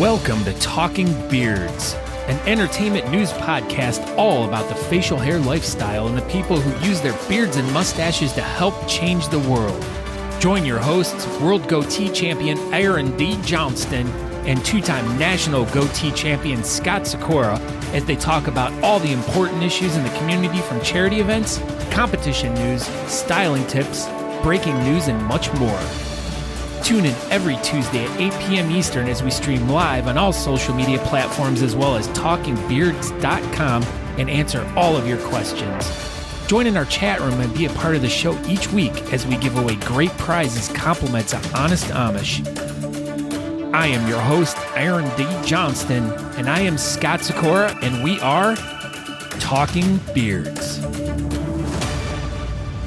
Welcome to Talking Beards, an entertainment news podcast all about the facial hair lifestyle and the people who use their beards and mustaches to help change the world. Join your hosts, World Goatee Champion Aaron D. Johnston and two-time National Goatee Champion Scott Sykora as they talk about all the important issues in the community, from charity events, competition news, styling tips, breaking news, and much more. Tune in every Tuesday at 8 p.m. Eastern as we stream live on all social media platforms as well as talkingbeards.com and answer all of your questions. Join in our chat room and be a part of the show each week as we give away great prizes, compliments of Honest Amish. I am your host, Aaron D. Johnston, and I am Scott Sykora, and we are Talking Beards.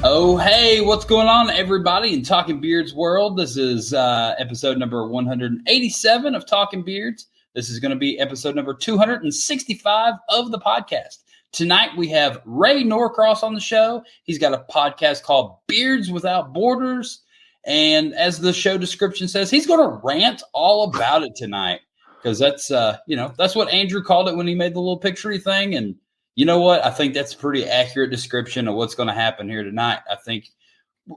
Oh, hey, what's going on, everybody, in Talking Beards world? This is episode number 187 of Talking Beards. This is going to be episode number 265 of the podcast. Tonight, we have Ray Norcross on the show. He's got a podcast called Beards Without Borders. And as the show description says, he's going to rant all about it tonight. Because that's, that's what Andrew called it when he made the little picture-y thing. And you know what? I think that's a pretty accurate description of what's going to happen here tonight. I think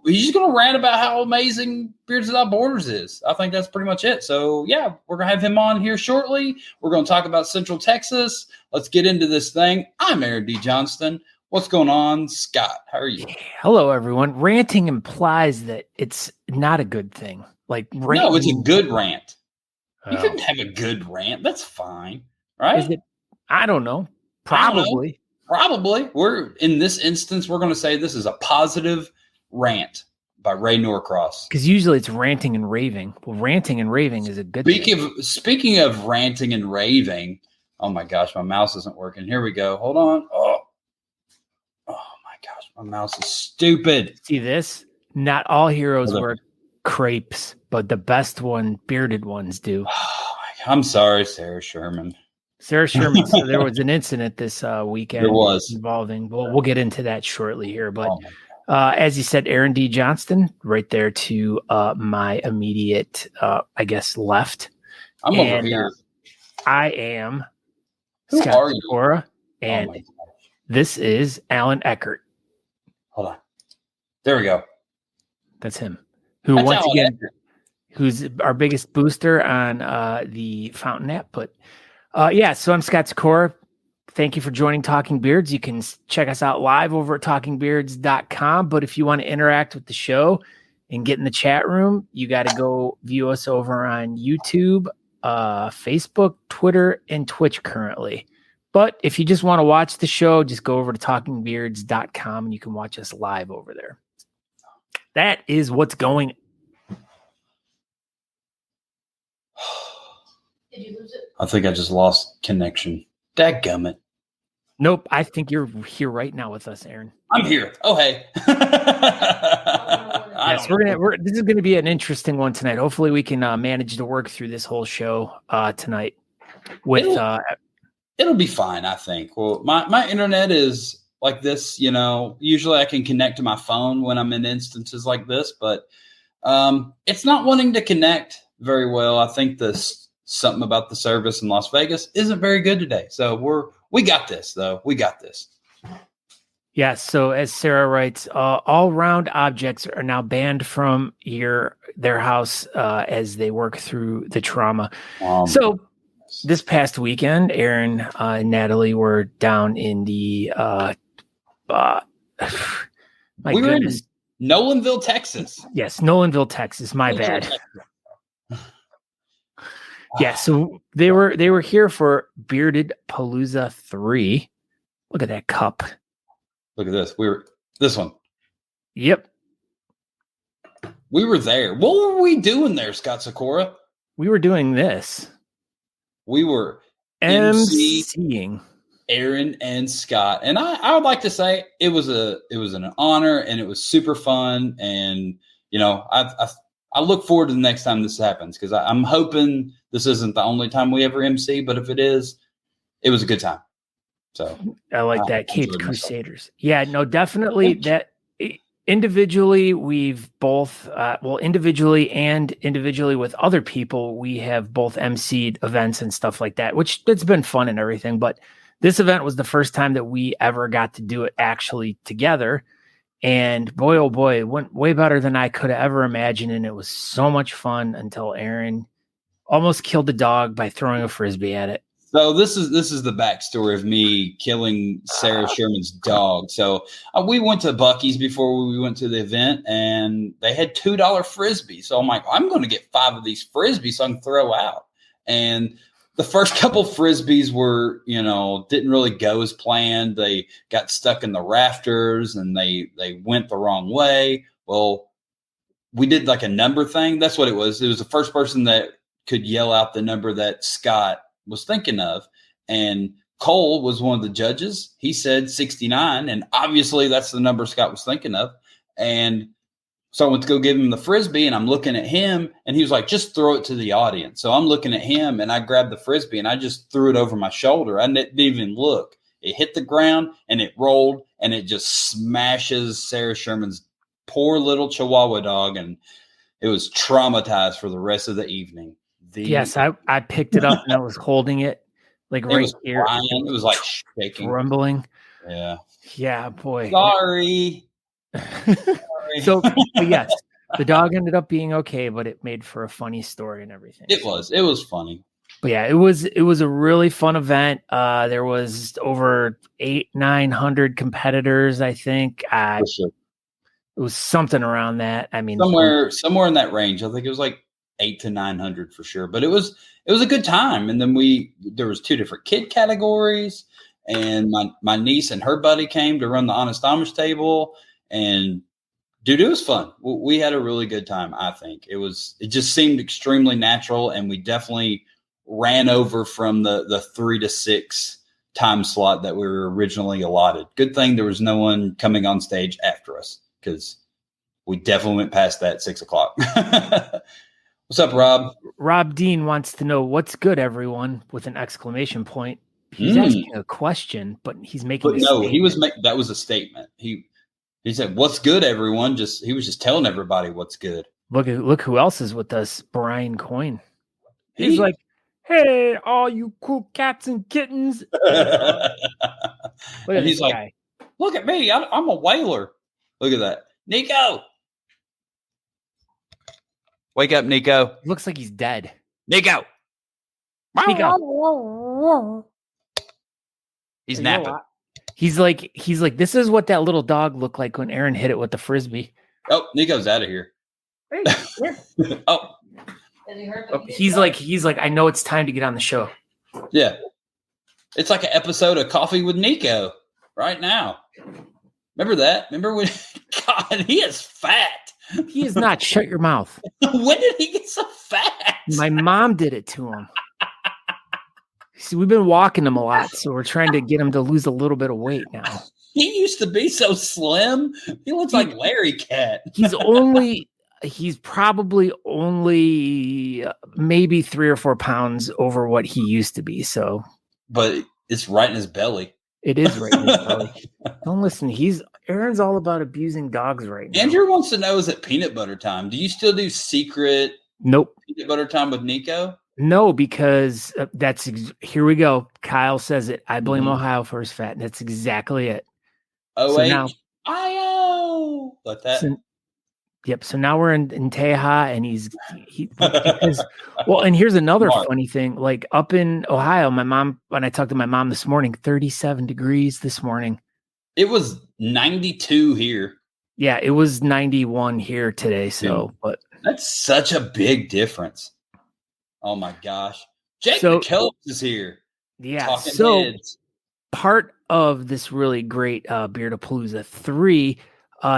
he's just going to rant about how amazing Beards Without Borders is. I think that's pretty much it. So, yeah, we're going to have him on here shortly. We're going to talk about Central Texas. Let's get into this thing. I'm Aaron D. Johnston. What's going on, Scott? How are you? Hello, everyone. Ranting implies that it's not a good thing. No, it's a good rant. You couldn't have a good rant. That's fine, right? Is it? I don't know. Probably. We're in this instance, we're going to say this is a positive rant by Ray Norcross. Because usually it's ranting and raving. Well, ranting and raving is a good thing. Speaking of ranting and raving, oh my gosh, my mouse isn't working. Here we go. Hold on. Oh my gosh, my mouse is stupid. See this? Not all heroes wear crepes, but the best bearded ones do. Oh my God. I'm sorry, Sarah Sherman. So there was an incident this weekend. There was involving. We'll get into that shortly here. But as you said, Aaron D. Johnston, right there to my immediate, left. I'm over here. I am Who Scott are you? Sykora, and this is Alan Eckert. Hold on. There we go. That's him. Who's our biggest booster on the Fountain app, but. So I'm Scott Sykora. Thank you for joining Talking Beards. You can check us out live over at talkingbeards.com. But if you want to interact with the show and get in the chat room, you got to go view us over on YouTube, Facebook, Twitter, and Twitch currently. But if you just want to watch the show, just go over to talkingbeards.com and you can watch us live over there. That is what's going on. Did you lose it? I think I just lost connection. Dadgummit. Nope. I think you're here right now with us, Aaron. I'm here. Oh, hey. Yes, this is going to be an interesting one tonight. Hopefully we can manage to work through this whole show tonight. It'll be fine, I think. Well, my internet is like this, usually I can connect to my phone when I'm in instances like this, but it's not wanting to connect very well. I think something about the service in Las Vegas isn't very good today. So we got this, though. We got this. Yeah. So as Sarah writes, all round objects are now banned from their house as they work through the trauma. So this past weekend, Aaron and Natalie were down in the we were in Nolanville, Texas. Yes, Nolanville, Texas. My bad. Yeah, so they were here for Bearded Palooza 3. Look at that cup. Look at this. This one. Yep. We were there. What were we doing there, Scott Sykora? We were doing this. We were emceeing Aaron and Scott. And I would like to say it was an honor and it was super fun. And, I look forward to the next time this happens because I'm hoping this isn't the only time we ever MC, but if it is, it was a good time. So I like that. Caped Crusaders. Yeah, no, definitely that individually, we've both, individually and individually with other people, we have both emceed events and stuff like that, which it's been fun and everything. But this event was the first time that we ever got to do it actually together. And boy, oh boy, it went way better than I could have ever imagined. And it was so much fun until Aaron almost killed the dog by throwing a Frisbee at it. So this is the backstory of me killing Sarah Sherman's dog. So we went to Buc-ee's before we went to the event, and they had $2 Frisbees. So I'm like, I'm going to get 5 of these Frisbees so I can throw out. And the first couple Frisbees were, didn't really go as planned. They got stuck in the rafters and they went the wrong way. Well, we did like a number thing. That's what it was. It was the first person that could yell out the number that Scott was thinking of. And Cole was one of the judges. He said 69. And obviously that's the number Scott was thinking of. And so I went to go give him the Frisbee, and I'm looking at him, and he was like, just throw it to the audience. So I'm looking at him, and I grabbed the Frisbee, and I just threw it over my shoulder. I didn't even look. It hit the ground, and it rolled, and it just smashes Sarah Sherman's poor little Chihuahua dog, and it was traumatized for the rest of the evening. Yes, I picked it up, and I was holding it, like right here. Crying. It was like shaking. Trembling. Yeah. Yeah, boy. Sorry. So, yes, the dog ended up being okay, but it made for a funny story and everything. It was funny. But yeah, it was a really fun event. There was over 800-900 competitors, I think. For sure. It was something around that. I mean, somewhere in that range. I think it was like 800 to 900 for sure. But it was a good time. And then there was 2 different kid categories, and my niece and her buddy came to run the Honest Amish table. And dude, it was fun. We had a really good time. I think it just seemed extremely natural, and we definitely ran over from the 3 to 6 time slot that we were originally allotted. Good thing there was no one coming on stage after us, because we definitely went past that 6 o'clock. What's up, Rob? Rob Dean wants to know what's good, everyone, with an exclamation point. He's asking a question, but he's making. But no, that was a statement. He said, "What's good, everyone?" He was just telling everybody what's good. Look who else is with us, Brian Coyne. He's like, "Hey, all you cool cats and kittens." Look at this guy. "Look at me, I'm a whaler." Look at that, Nico. Wake up, Nico. Looks like he's dead. Nico. He's napping. He's like, this is what that little dog looked like when Aaron hit it with the Frisbee. Oh, Nico's out of here. Hey, oh. He's like, I know it's time to get on the show. Yeah. It's like an episode of Coffee with Nico right now. Remember that? Remember when, God, he is fat. He is not. Shut your mouth. When did he get so fat? My mom did it to him. See, we've been walking him a lot, so we're trying to get him to lose a little bit of weight now. He used to be so slim. He looks like Larry Cat. He's probably only maybe 3 or 4 pounds over what he used to be. So, but it's right in his belly. It is right in his belly. Don't listen. Aaron's all about abusing dogs right now. Andrew wants to know, is it peanut butter time? Do you still do secret? Nope. Peanut butter time with Nico? No, because here we go. Kyle says it. I blame Ohio for his fat. That's exactly it. O-H-I-O. Like that? Yep. So now we're in Teja, and and here's another funny thing. Like up in Ohio, when I talked to my mom this morning, 37 degrees this morning. It was 92 here. Yeah, it was 91 here today. So, but that's such a big difference. Oh my gosh. Jake McKellips is here. Yeah. So part of this really great Beardapalooza 3,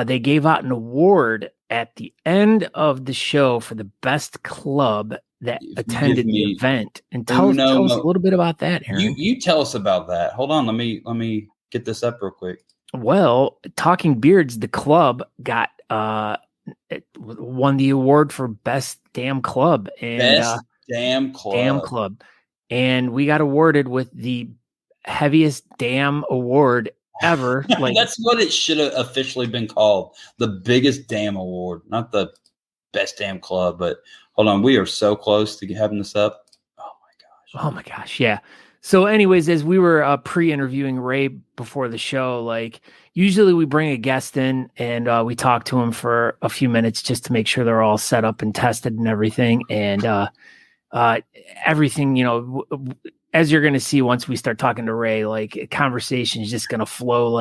they gave out an award at the end of the show for the best club that attended the event. And tell us a little bit about that, Aaron. You tell us about that. Hold on. Let me get this up real quick. Well, Talking Beards, the club got won the award for best damn club. And Damn club. And we got awarded with the heaviest damn award ever. Like That's what it should have officially been called. The biggest damn award, not the best damn club. But hold on, we are so close to having this up. Oh my gosh. Yeah. So anyways, as we were pre-interviewing Ray before the show, like usually we bring a guest in and we talk to him for a few minutes just to make sure they're all set up and tested and everything. And everything, as you're going to see once we start talking to Ray, like conversation is just going to flow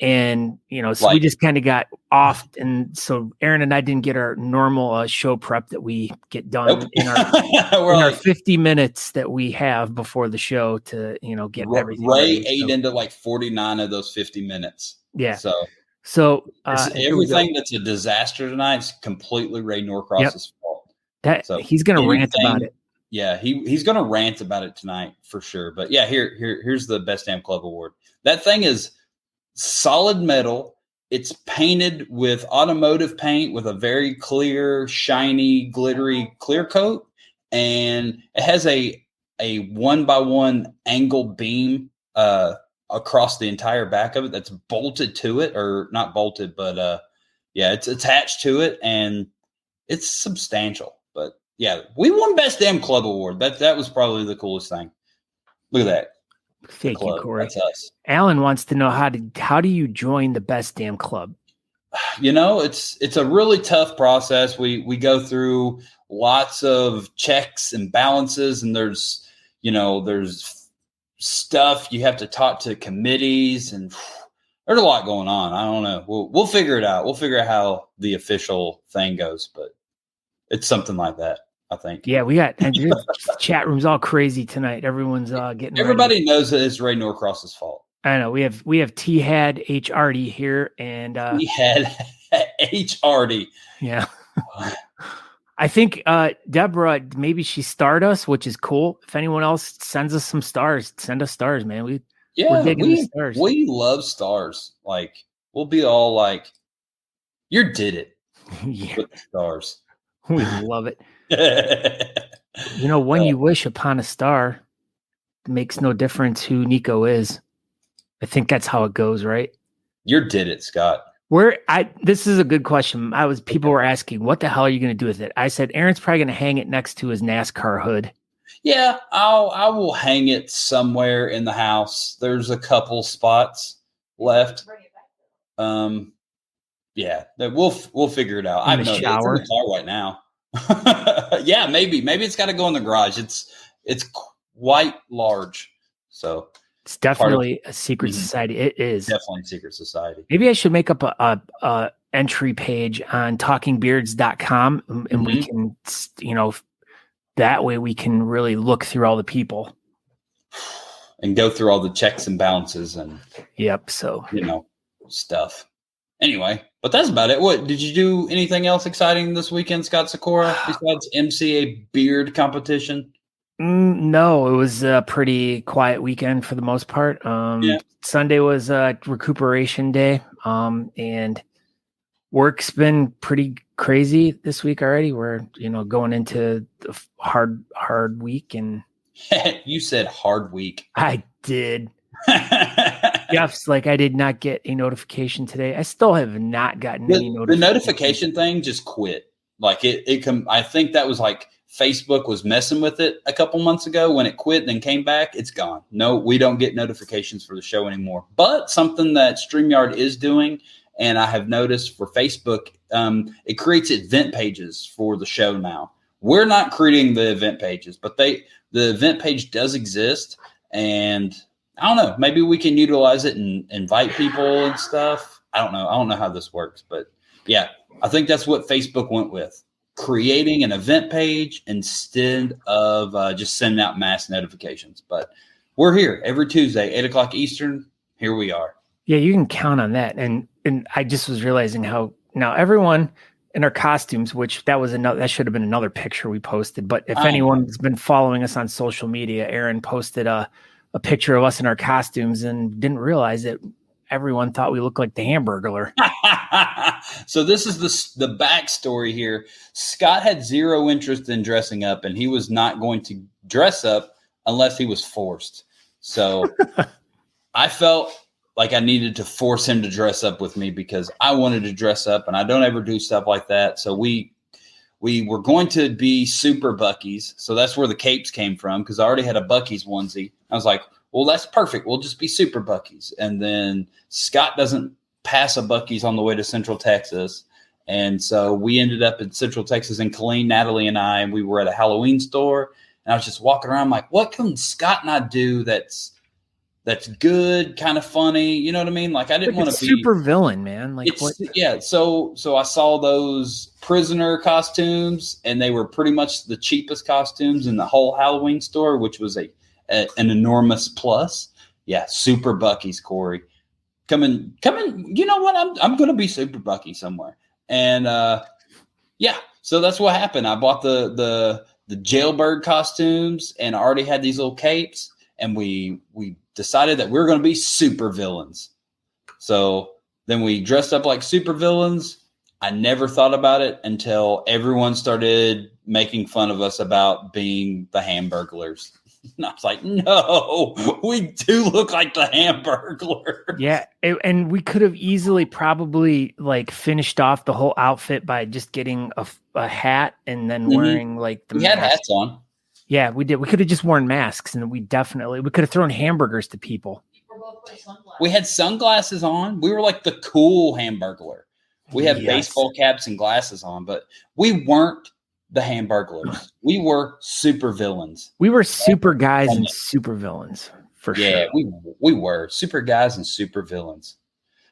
so we just kind of got off. And so Aaron and I didn't get our normal show prep that we get done in our 50 minutes that we have before the show to, get everything. Ray ate into like 49 of those 50 minutes. Yeah. So everything that's a disaster tonight is completely Ray Norcross's fault. He's going to rant about it. Yeah, he's going to rant about it tonight for sure. But yeah, here's the Best Damn Club Award. That thing is solid metal. It's painted with automotive paint with a very clear, shiny, glittery clear coat, and it has a 1x1 angle beam across the entire back of it that's bolted to it, or not bolted, but it's attached to it, and it's substantial. But yeah, we won Best Damn Club Award. That was probably the coolest thing. Look at that. Thank you, Corey. That's us. Alan wants to know how do you join the Best Damn Club? It's a really tough process. We go through lots of checks and balances, and there's stuff you have to talk to committees, and there's a lot going on. I don't know. We'll figure it out. We'll figure out how the official thing goes, but it's something like that, I think. Yeah, we got chat rooms all crazy tonight. Everyone's getting everybody ready. knows that it's Ray Norcross's fault. I know. We have T-Had HRD here, and T-Had HRD. Yeah. I think Deborah, maybe she starred us, which is cool. If anyone else sends us some stars, send us stars, man. We're digging the stars. We love stars. Like, we'll be all like, you did it. Yeah. With the stars. We love it. When you wish upon a star, it makes no difference who Nico is. I think that's how it goes, right? You did it, Scott. This is a good question. People were asking, what the hell are you going to do with it? I said, Aaron's probably going to hang it next to his NASCAR hood. Yeah, I will hang it somewhere in the house. There's a couple spots left. Yeah, we'll figure it out. I know it's in the car right now. Yeah, maybe it's got to go in the garage. It's quite large, so it's definitely a secret society. It is definitely a secret society. Maybe I should make up a entry page on talkingbeards.com, and we can, that way we can really look through all the people and go through all the checks and balances and stuff. Anyway, but that's about it. What did you do? Anything else exciting this weekend, Scott Sykora, besides MC a beard competition? No, it was a pretty quiet weekend for the most part. Sunday was recuperation day, and work's been pretty crazy this week already. We're going into the hard week, and you said hard week. I did. Jeff's like, I did not get a notification today. I still have not gotten any notification. The notification thing just quit. Like I think that was like Facebook was messing with it a couple months ago when it quit and then came back. It's gone. No, we don't get notifications for the show anymore. But something that StreamYard is doing, and I have noticed for Facebook, it creates event pages for the show now. We're not creating the event pages, but the event page does exist, and I don't know. Maybe we can utilize it and invite people and stuff. I don't know. I don't know how this works, but yeah, I think that's what Facebook went with, creating an event page instead of just sending out mass notifications. But we're here every Tuesday, 8:00 Eastern. Here we are. Yeah, you can count on that. And I just was realizing how now everyone in our costumes, which that should have been another picture we posted. But if anyone's been following us on social media, Aaron posted a picture of us in our costumes and didn't realize that everyone thought we looked like the Hamburglar. So this is the backstory here. Scott had zero interest in dressing up, and he was not going to dress up unless he was forced. So I felt like I needed to force him to dress up with me because I wanted to dress up, and I don't ever do stuff like that. So we were going to be Super Buckies. So that's where the capes came from, because I already had a Bucky's onesie. I was like, well, that's perfect. We'll just be Super Buckies. And then Scott doesn't pass a Bucky's on the way to Central Texas. And so we ended up in Central Texas, and Colleen, Natalie, and we were at a Halloween store. And I was just walking around like, what can Scott and I do that's good, kind of funny? You know what I mean? Like, I didn't want to be super villain, man. Like, what? Yeah. So I saw those prisoner costumes, and they were pretty much the cheapest costumes in the whole Halloween store, which was an enormous plus. Yeah. Super Bucky's, Corey. Come in. You know what? I'm going to be Super Bucky somewhere. And, yeah, so that's what happened. I bought the jailbird costumes, and I already had these little capes, and we decided that we were going to be super villains. So then we dressed up like super villains. I never thought about it until everyone started making fun of us about being the Hamburglers. And I was like, no, we do look like the Hamburglers. Yeah, and we could have easily probably like finished off the whole outfit by just getting a hat and then wearing like the We had hats on. Yeah, we did. We could have just worn masks, and we could have thrown hamburgers to people. We had sunglasses on. We were like the cool Hamburglar. We had baseball caps and glasses on, but we weren't the Hamburglers. We were super villains. We were super guys and super villains, for sure. Yeah, we were super guys and super villains.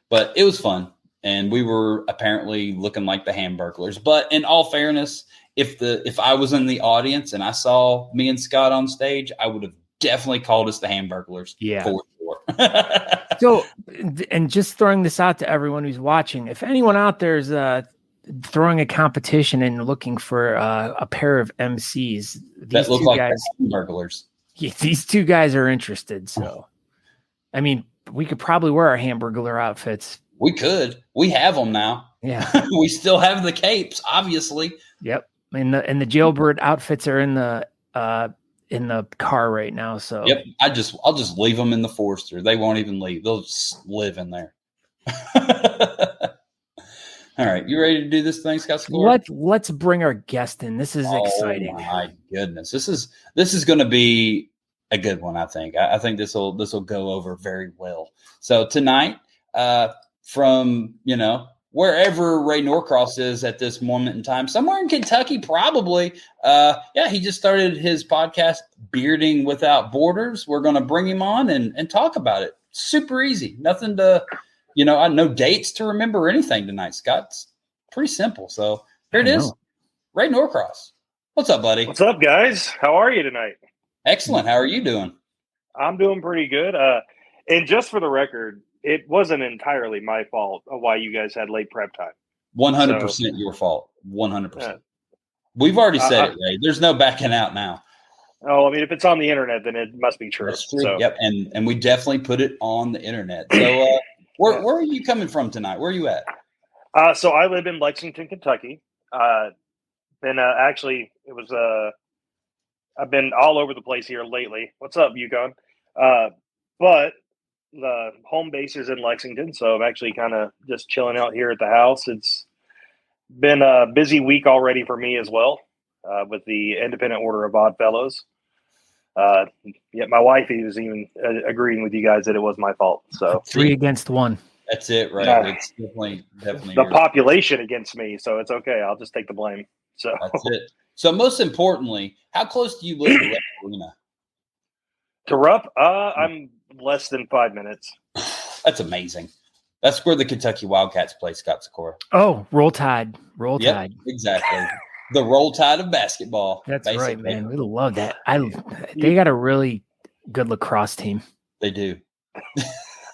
But it was fun, and we were apparently looking like the Hamburglers. But in all fairness, if I was in the audience and I saw me and Scott on stage, I would have definitely called us the Hamburglers. Yeah. For sure. So, and just throwing this out to everyone who's watching, if anyone out there is throwing a competition and looking for a pair of MCs, that look like Hamburglers. Yeah, these two guys are interested. So, I mean, we could probably wear our Hamburglar outfits. We could. We have them now. Yeah. We still have the capes, obviously. Yep. And the jailbird outfits are in the car right now. So yep, I'll just leave them in the Forester. They won't even leave. They'll just live in there. All right, you ready to do this thing, Scott Sykora? Let's bring our guest in. This is exciting. Oh my goodness, this is going to be a good one. I think. I think this will go over very well. So tonight, from wherever Ray Norcross is at this moment in time, somewhere in Kentucky, probably. He just started his podcast, Bearding Without Borders. We're going to bring him on and talk about it. Super easy. Nothing to, no dates to remember or anything tonight, Scott. It's pretty simple. So here it is. Ray Norcross. What's up, buddy? What's up, guys? How are you tonight? Excellent. How are you doing? I'm doing pretty good. And just for the record, it wasn't entirely my fault of why you guys had late prep time. 100% your fault. 100%. We've already said it, Ray. There's no backing out now. Oh, I mean, if it's on the internet, then it must be true. That's true. So. Yep, and we definitely put it on the internet. So where are you coming from tonight? Where are you at? So I live in Lexington, Kentucky. Actually, it was I've been all over the place here lately. What's up, Yukon? But the home base is in Lexington, so I'm actually kind of just chilling out here at the house. It's been a busy week already for me as well, with the Independent Order of Odd Fellows. Yet my wife was even agreeing with you guys that it was my fault. So 3 against 1. That's it, right? It's definitely the population against me, so it's okay. I'll just take the blame. So that's it. So most importantly, how close do you live to Arena? To Rupp, I'm less than 5 minutes. That's amazing. That's where the Kentucky Wildcats play, Scott Sykora. Oh, Roll Tide. Roll Tide. Exactly. The Roll Tide of basketball. That's basically. Right, man. We love that. They got a really good lacrosse team. They do.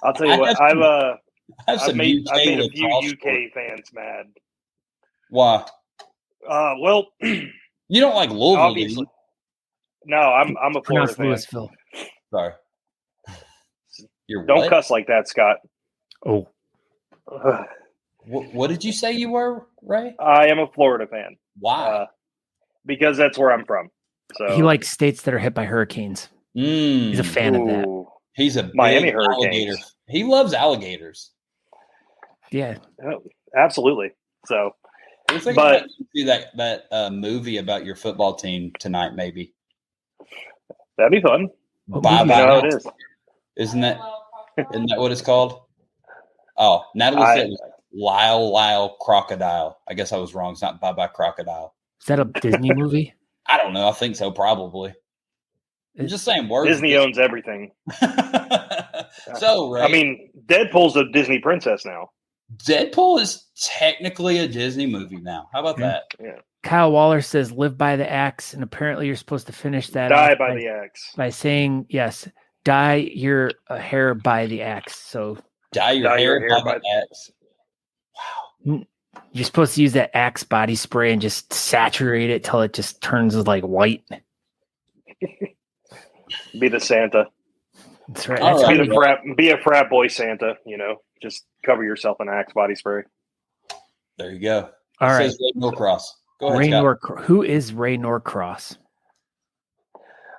I'll tell you what. I've made a few UK fans mad. Why? Well, you don't like Louisville, obviously. Do you? No, I'm a Florida fan. Louisville. Sorry. Don't cuss like that, Scott. Oh. What did you say you were, Ray? I am a Florida fan. Why? Because that's where I'm from. So he likes states that are hit by hurricanes. He's a fan of that. He's a Miami Hurricanes. He loves alligators. Yeah. Oh, absolutely. So, I was thinking about do that movie about your football team tonight, maybe. That'd be fun. Bye You know how it is. Isn't that what it's called? Oh, Natalie said it was Lyle Crocodile. I guess I was wrong. It's not Bye Bye Crocodile. Is that a Disney movie? I don't know. I think so, probably. I'm just saying words. Disney owns everything. So, Ray, I mean, Deadpool's a Disney princess now. Deadpool is technically a Disney movie now. How about that? Yeah. Kyle Waller says, live by the axe. And apparently you're supposed to finish that Die by the axe. By saying, yes, dye your hair by the axe. So dye your hair by the axe. Wow. You're supposed to use that Axe body spray and just saturate it till it just turns like white. Be the Santa. That's right. Be a frat boy Santa, just cover yourself in Axe body spray. There you go. All right. Says Ray Norcross. Go ahead, who is Ray Norcross?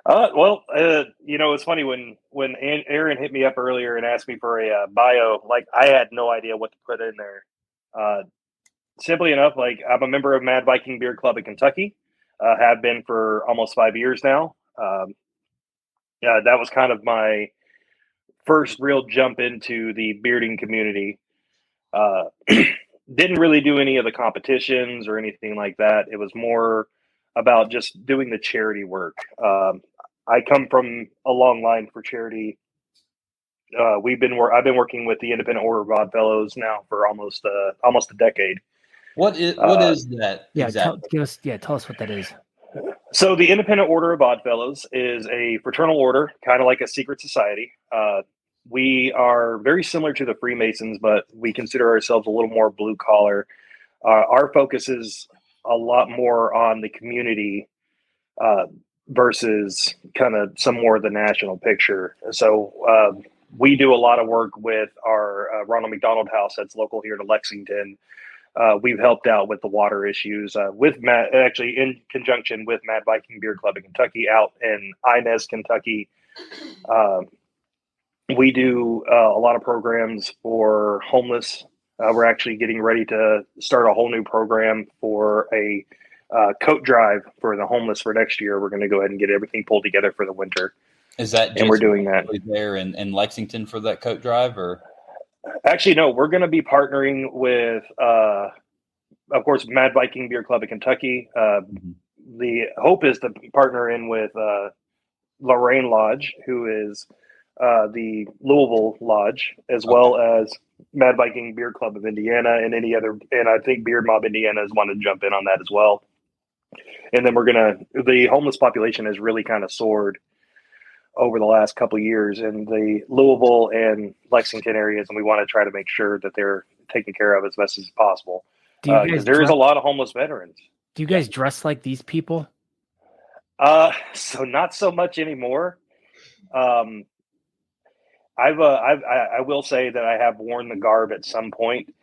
It's funny when Aaron hit me up earlier and asked me for a bio, like I had no idea what to put in there. Simply enough, like I'm a member of Mad Viking Beard Club in Kentucky, have been for almost 5 years now. That was kind of my first real jump into the bearding community. Didn't really do any of the competitions or anything like that. It was more about just doing the charity work. I come from a long line for charity. I've been working with the Independent Order of Odd Fellows now for almost a decade. What is that? Yeah, exactly? Tell us what that is. So the Independent Order of Odd Fellows is a fraternal order, kind of like a secret society. We are very similar to the Freemasons, but we consider ourselves a little more blue collar. Our focus is a lot more on the community versus kind of some more of the national picture. So we do a lot of work with our Ronald McDonald House that's local here to Lexington. We've helped out with the water issues with Matt, actually in conjunction with Mad Viking Beard Club in Kentucky, out in Inez, Kentucky. We do a lot of programs for homeless. We're actually getting ready to start a whole new program for a coat drive for the homeless for next year. We're going to go ahead and get everything pulled together for the winter. Is that just and we're doing that there in Lexington for that coat drive, or? Actually, no, we're going to be partnering with, of course, Mad Viking Beard Club in Kentucky. The hope is to partner in with Lorraine Lodge, who is the Louisville Lodge, as well as Mad Viking Beard Club of Indiana and any other. And I think Beard Mob Indiana is wanting to jump in on that as well. And then the homeless population has really kind of soared over the last couple of years in the Louisville and Lexington areas, and we want to try to make sure that they're taken care of as best as possible. Because there is a lot of homeless veterans. Do you guys dress like these people? So not so much anymore. I will say that I have worn the garb at some point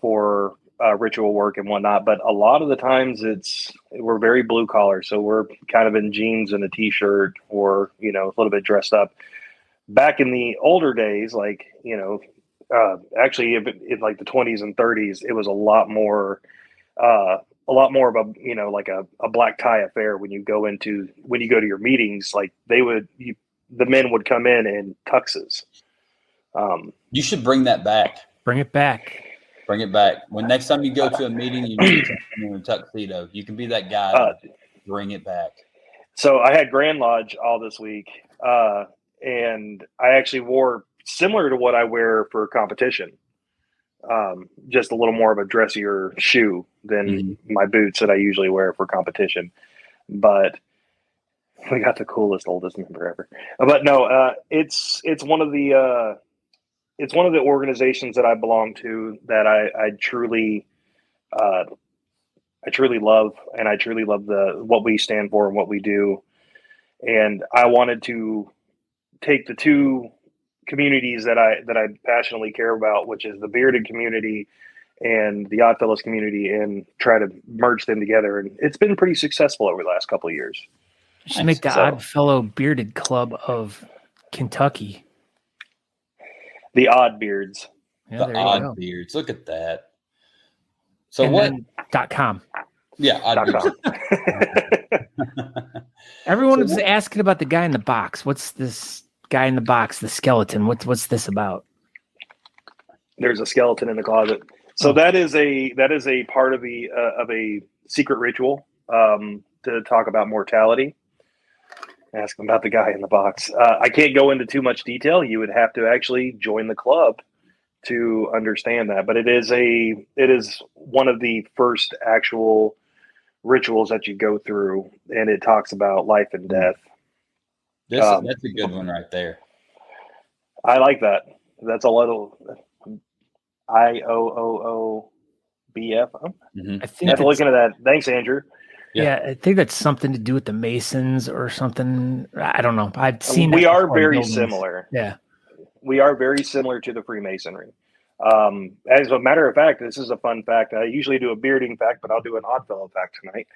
for ritual work and whatnot, but a lot of the times we're very blue collar, so we're kind of in jeans and a t-shirt, or a little bit dressed up. Back in the older days, like actually in like the 20s and 30s, it was a lot more of a like a black tie affair when you go to your meetings. Like the men would come in tuxes. You should bring that back. Bring it back. Bring it back. When next time you go to a meeting, you need to come in a tuxedo. You can be that guy. Bring it back. So I had Grand Lodge all this week, and I actually wore similar to what I wear for competition. Just a little more of a dressier shoe than my boots that I usually wear for competition. But we got the oldest member ever. But no, it's one of the organizations that I belong to that I truly love, and I truly love what we stand for and what we do. And I wanted to take the two communities that I passionately care about, which is the bearded community and the Oddfellows community, and try to merge them together. And it's been pretty successful over the last couple of years. You should make the Oddfellow Bearded Club of Kentucky. The Odd Beards. Yeah, The Odd Beards. Look at that. So and what? .com. Yeah, Odd Beards. Everyone was asking about the guy in the box. What's this guy in the box? The skeleton. What's this about? There's a skeleton in the closet. So that is a part of a secret ritual to talk about mortality. Ask them about the guy in the box. I can't go into too much detail. You would have to actually join the club to understand that. But it is one of the first actual rituals that you go through, and it talks about life and death. That's a good one right there. I like that. That's a little IOOOBF. Mm-hmm. I think After looking at that, thanks, Andrew. Yeah, I think that's something to do with the Masons or something. I don't know. I've seen. We are very similar. Yeah, we are very similar to the Freemasonry. As a matter of fact, this is a fun fact. I usually do a bearding fact, but I'll do an Oddfellow fact tonight.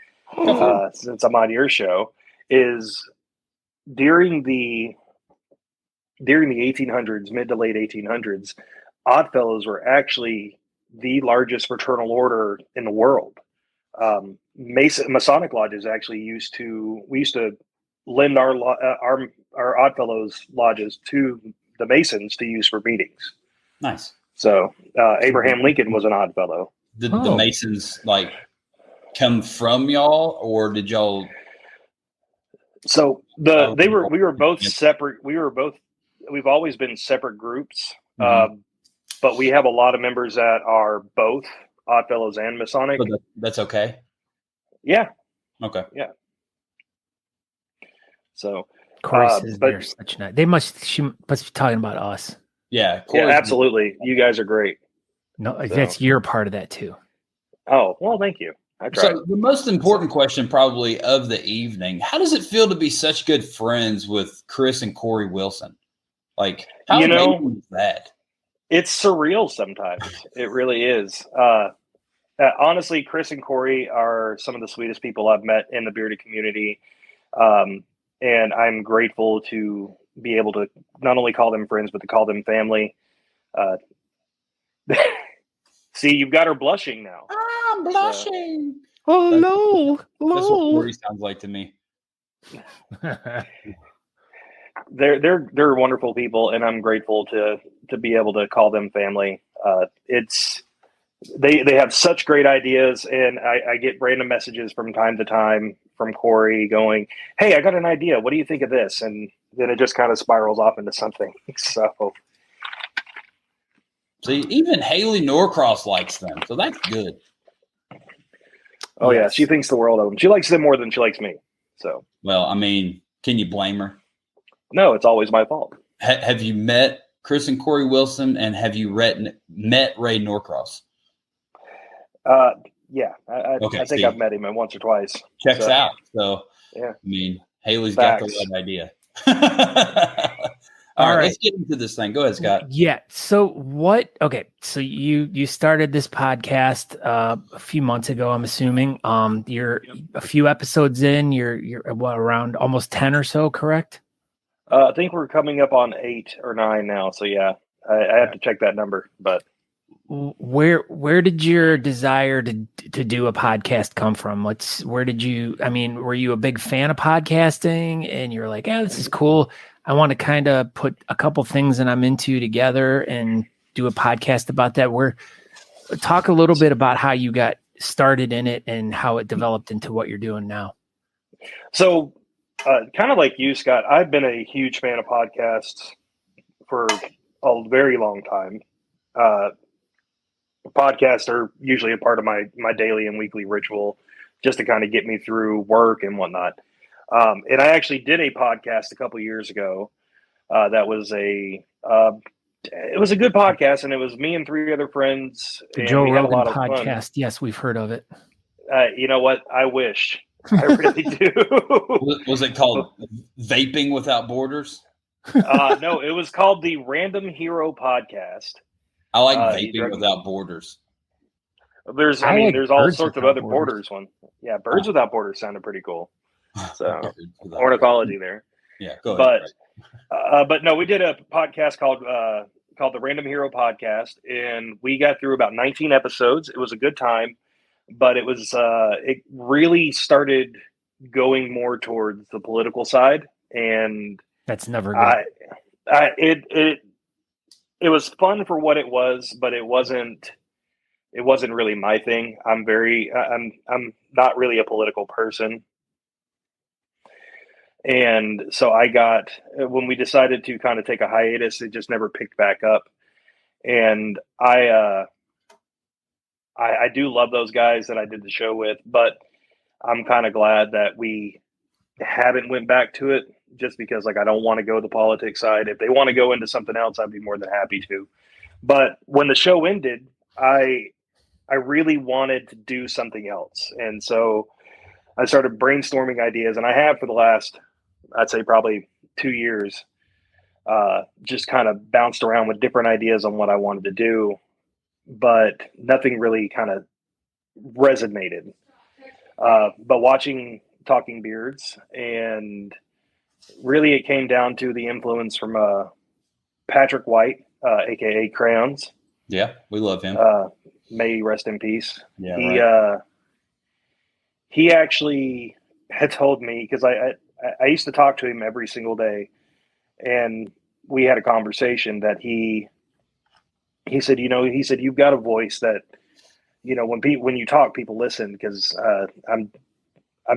Since I'm on your show, is during the 1800s, mid to late 1800s, Oddfellows were actually the largest fraternal order in the world. Masonic lodges actually used to lend our Oddfellows lodges to the Masons to use for meetings. Nice. So Abraham Lincoln was an Oddfellow. Did the Masons come from y'all, or did y'all? So we were both separate. We've always been separate groups, but we have a lot of members that are both Oddfellows and Masonic. So that's okay. Yeah. Okay. Yeah. So Corey says they're such nice. She must be talking about us. Yeah. Yeah, absolutely. You guys are great. No, that's you're part of that too. Oh, well, thank you. So the most important question probably of the evening, how does it feel to be such good friends with Chris and Corey Wilson? How amazing is that? It's surreal sometimes. It really is. Honestly, Chris and Corey are some of the sweetest people I've met in the bearded community. And I'm grateful to be able to not only call them friends, but to call them family. See, you've got her blushing now. I'm blushing. Oh, no. That's what Corey sounds like to me. They're wonderful people, and I'm grateful to be able to call them family. They have such great ideas, and I get random messages from time to time from Corey going, "Hey, I got an idea. What do you think of this?" And then it just kind of spirals off into something. So, see, even Haley Norcross likes them, so that's good. Oh yeah, she thinks the world of them. She likes them more than she likes me. So, well, I mean, can you blame her? No, it's always my fault. Have you met Chris and Corey Wilson, and have you met Ray Norcross? Yeah, I think I've met him once or twice. Checks out. So, yeah, I mean, Haley's Facts. got the right idea. All right, let's get into this thing. Go ahead, Scott. Yeah. So so you started this podcast a few months ago, I'm assuming. You're a few episodes in. You're around almost 10 or so, correct? I think we're coming up on 8 or 9 now. So yeah, I have to check that number. But where did your desire to do a podcast come from? Were you a big fan of podcasting and you're like, this is cool. I want to kind of put a couple things that I'm into together and do a podcast about that. Talk a little bit about how you got started in it and how it developed into what you're doing now. So, kind of like you, Scott, I've been a huge fan of podcasts for a very long time. Podcasts are usually a part of my daily and weekly ritual just to kind of get me through work and whatnot. And I actually did a podcast a couple years ago. That was it was a good podcast, and it was me and 3 other friends. The Joe Rogan podcast. Yes, we've heard of it. You know what? I wish. I really do. Was it called Vaping Without Borders? No, it was called the Random Hero Podcast. I like Vaping Without Borders. There's all sorts of other borders one. Yeah, Birds Without Borders sounded pretty cool. So ornithology there. Yeah, go ahead. But no, we did a podcast called called the Random Hero Podcast, and we got through about 19 episodes. It was a good time, but it really started going more towards the political side, and that's never good. It was fun for what it was, but it wasn't really my thing. I'm not really a political person. And so when we decided to kind of take a hiatus, it just never picked back up. And I do love those guys that I did the show with, but I'm kind of glad that we haven't went back to it, just because I don't want to go the politics side. If they want to go into something else, I'd be more than happy to. But when the show ended, I really wanted to do something else. And so I started brainstorming ideas, and I have for the last, I'd say probably 2 years, just kind of bounced around with different ideas on what I wanted to do, but nothing really kind of resonated. But watching Talking Beards, and really it came down to the influence from Patrick White, aka Crayons. Yeah, we love him. May he rest in peace. Yeah, he actually had told me, because I used to talk to him every single day, and we had a conversation that he said, you've got a voice that, when you talk, people listen, because I'm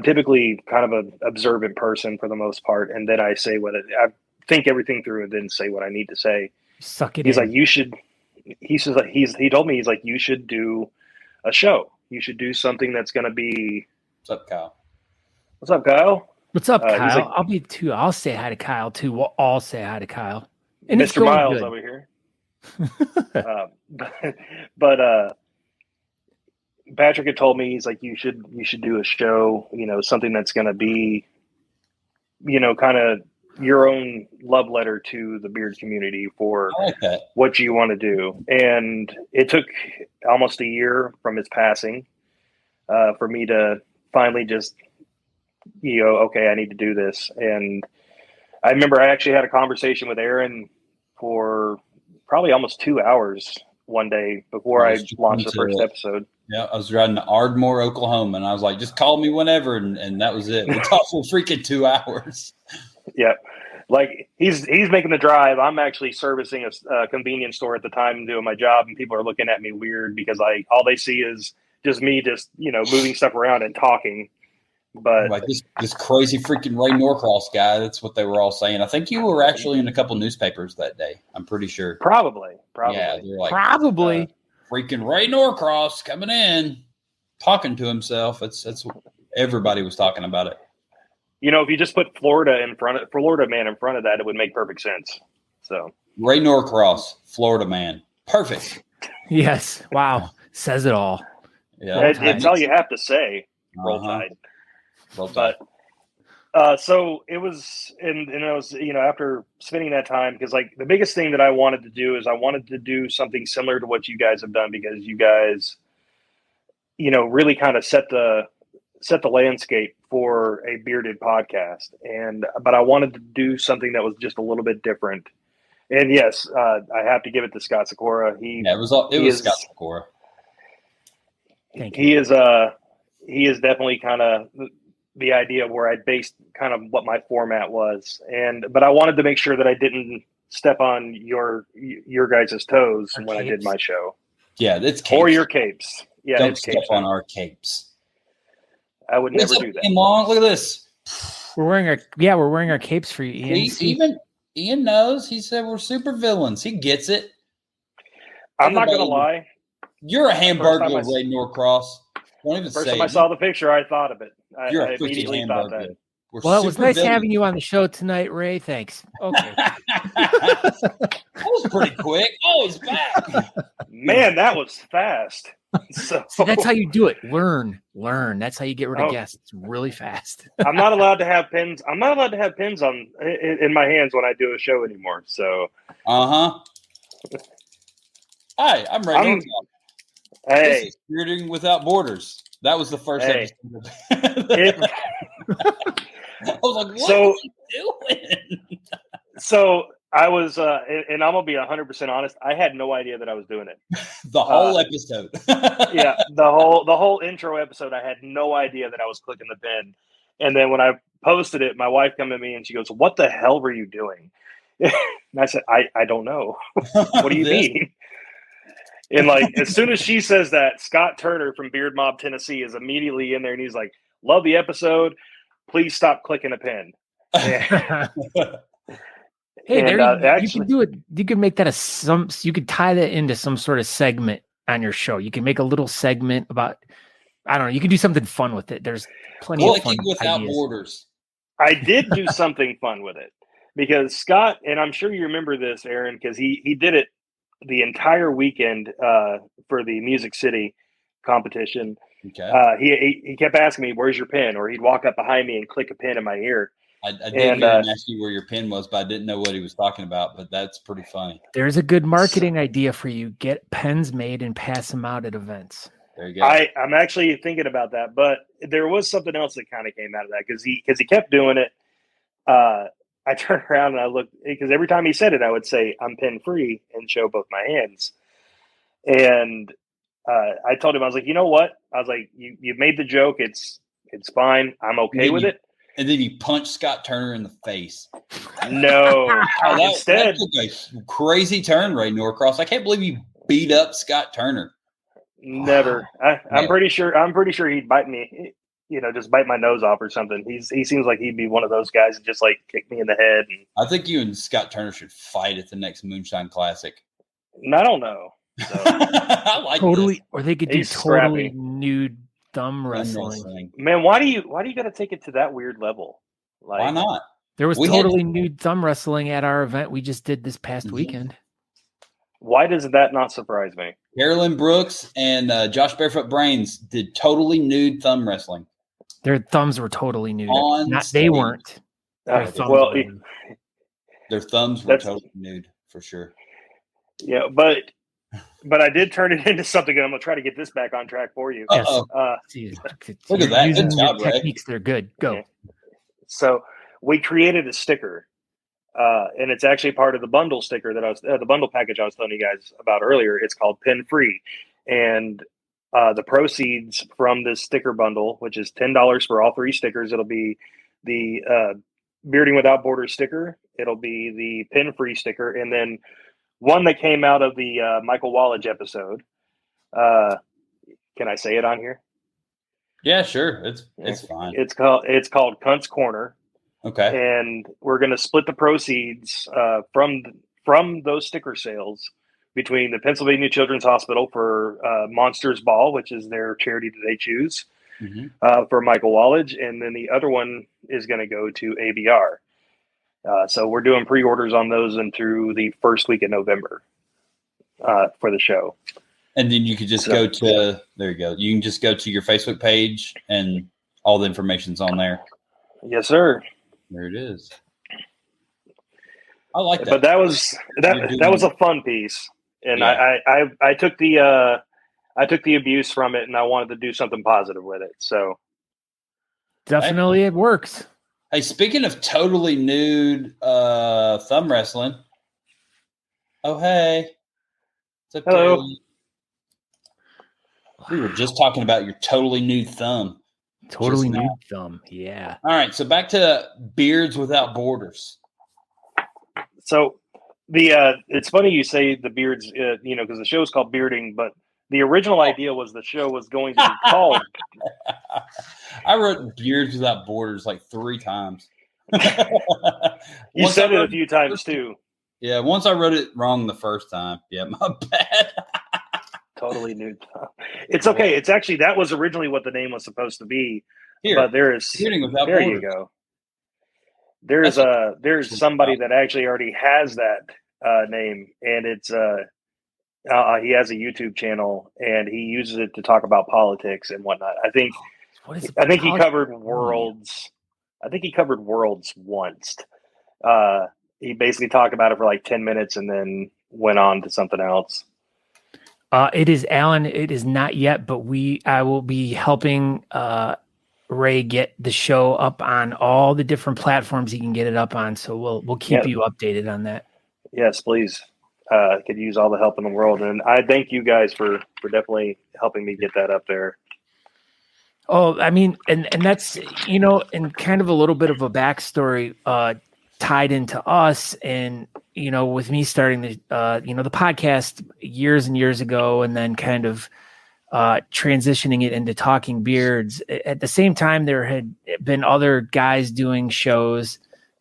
typically kind of an observant person for the most part, and then I say I think everything through and then say what I need to say. Suck it He's in. like, you should. He says he told me, he's like, you should do a show. You should do something that's going to be. What's up, Kyle? What's up, Kyle? What's up, Kyle? Like, I'll be too. I'll say hi to Kyle too. We'll all say hi to Kyle. And Mr. Miles over here. But Patrick had told me, he's like, you should do a show, something that's going to be, kind of your own love letter to the beard community for what you want to do. And it took almost a year from his passing for me to finally just, okay, I need to do this. And I remember I actually had a conversation with Aaron for probably almost 2 hours one day before I launched the first episode. Yeah, I was riding to Ardmore, Oklahoma, and I was like, just call me whenever, and that was it. We talked for freaking 2 hours. Yeah. Like he's making the drive. I'm actually servicing a convenience store at the time, doing my job, and people are looking at me weird because all they see is just me moving stuff around and talking. But like this crazy freaking Ray Norcross guy, that's what they were all saying. I think you were actually in a couple newspapers that day. I'm pretty sure. Probably. Yeah, they're like, probably. Freaking Ray Norcross coming in, talking to himself. That's what everybody was talking about it. If you just put Florida man in front of that, it would make perfect sense. So Ray Norcross, Florida man, perfect. Yes. Wow. Says it all. Yeah, it's all you have to say. Roll Tide. Roll Tide. But so it was, and it was, after spending that time, because the biggest thing that I wanted to do is I wanted to do something similar to what you guys have done, because you guys, really kind of set the landscape for a bearded podcast. But I wanted to do something that was just a little bit different. And yes, I have to give it to Scott Sykora. It was Scott Sykora. He is definitely kind of the idea of where I based kind of what my format was. But I wanted to make sure that I didn't step on your guys' toes when I did my show. Yeah, it's capes. Or your capes. Yeah, don't it's step capes on our capes. I would never do that. Long. Look at this. We're wearing our capes for you, Ian. Even Ian knows. He said we're super villains. He gets it. I'm not gonna lie. You're a hamburger, Ray Norcross. Don't even First say time I saw the picture, I thought of it. You're I a immediately thought that. Well, it was nice having you on the show tonight, Ray. Thanks. Okay. That was pretty quick. Oh, he's back. Man, that was fast. So see, that's how you do it. Learn. That's how you get rid of guests. It's really fast. I'm not allowed to have pins. I'm not allowed to have pins in my hands when I do a show anymore. So. Hi, I'm Ray Norcross. Hey, this is Bearding Without Borders. That was the first episode. I was like, what are you doing? So I was, and I'm gonna be 100% honest. I had no idea that I was doing it. The whole episode. Yeah, the whole intro episode. I had no idea that I was clicking the pin, and then when I posted it, my wife came to me and she goes, "What the hell were you doing?" And I said, "I don't know. What do you mean?" And like as soon as she says that, Scott Turner from Beard Mob, Tennessee, is immediately in there, and he's like, "Love the episode. Please stop clicking a pin." Hey, And, there you actually, can do it. You can make that you could tie that into some sort of segment on your show. You can make a little segment about, I don't know, you can do something fun with it. There's plenty of fun without ideas. borders. I did do something fun with it because Scott, and I'm sure you remember this, Aaron, because he did it the entire weekend for the Music City competition. Okay. He kept asking me, "Where's your pin?" Or he'd walk up behind me and click a pin in my ear. I did hear him ask you where your pin was, but I didn't know what he was talking about. But that's pretty funny. There's a good marketing idea for you. Get pens made and pass them out at events. There you go. I'm actually thinking about that, but there was something else that kind of came out of that because he kept doing it. I turned around and I looked because every time he said it, I would say, "I'm pin free," and show both my hands. And I told him, I was like, "You know what?" I was like, "You made the joke. It's fine. I'm okay with it." And then you punch Scott Turner in the face. No. That took a crazy turn, Ray Norcross. I can't believe you beat up Scott Turner. Never. I'm pretty sure he'd bite me, just bite my nose off or something. He seems like he'd be one of those guys that just like kick me in the head. I think you and Scott Turner should fight at the next Moonshine Classic. I don't know. So. I like totally, this. Or they could do totally nude thumb wrestling. Man, why do you got to take it to that weird level? Like, why not? There was totally nude thumb wrestling at our event we just did this past weekend. Why does that not surprise me? Carolyn Brooks and Josh Barefoot Brains did totally nude thumb wrestling. Their thumbs were totally nude. They weren't. Their thumbs were totally nude for sure. Yeah, but I did turn it into something, and I'm going to try to get this back on track for you. Yes. Look at that. Good job, Ray. Techniques, they're good. Go. Yeah. So we created a sticker, and it's actually part of the bundle sticker that the bundle package I was telling you guys about earlier. It's called Pin Free, and the proceeds from this sticker bundle, which is $10 for all 3 stickers, it'll be the Bearding Without Borders sticker, it'll be the Pin Free sticker, and then one that came out of the Michael Wallach episode. Can I say it on here? Yeah, sure. It's fine. It's called Cunt's Corner. Okay. And we're going to split the proceeds from those sticker sales between the Pennsylvania Children's Hospital for Monsters Ball, which is their charity that they choose, for Michael Wallach, and then the other one is going to go to ABR. So we're doing pre-orders on those and through the first week of November for the show. And then you could just go to, there you go. You can just go to your Facebook page and all the information's on there. Yes, sir. There it is. I like that. But that was a fun piece. And yeah. I took the abuse from it and I wanted to do something positive with it. So definitely it works. Hey, speaking of totally nude thumb wrestling. Oh, hey. What's up, hello. Carolyn? We were just talking about your totally nude thumb. Totally nude thumb, yeah. All right, so back to Beards Without Borders. So it's funny you say the beards, because the show is called Bearding, but the original idea was the show was going to be called. I wrote Beards Without Borders like 3 times. You said it a few times too. Yeah, once I wrote it wrong the first time. Yeah, my bad. Totally nude. It's okay. It's actually, that was originally what the name was supposed to be. Here, but there you go. There's somebody that actually already has that name, and it's he has a YouTube channel and he uses it to talk about politics and whatnot. I think he covered worlds. I think he covered worlds once. He basically talked about it for like 10 minutes and then went on to something else. It is Alan. It is not yet, but I will be helping Ray get the show up on all the different platforms he can get it up on. So we'll keep you updated on that. Yes, please. Could use all the help in the world, and I thank you guys for definitely helping me get that up there. Oh, I mean, and that's, and kind of a little bit of a backstory tied into us, and with me starting the the podcast years and years ago, and then kind of transitioning it into Talking Beards. At the same time, there had been other guys doing shows,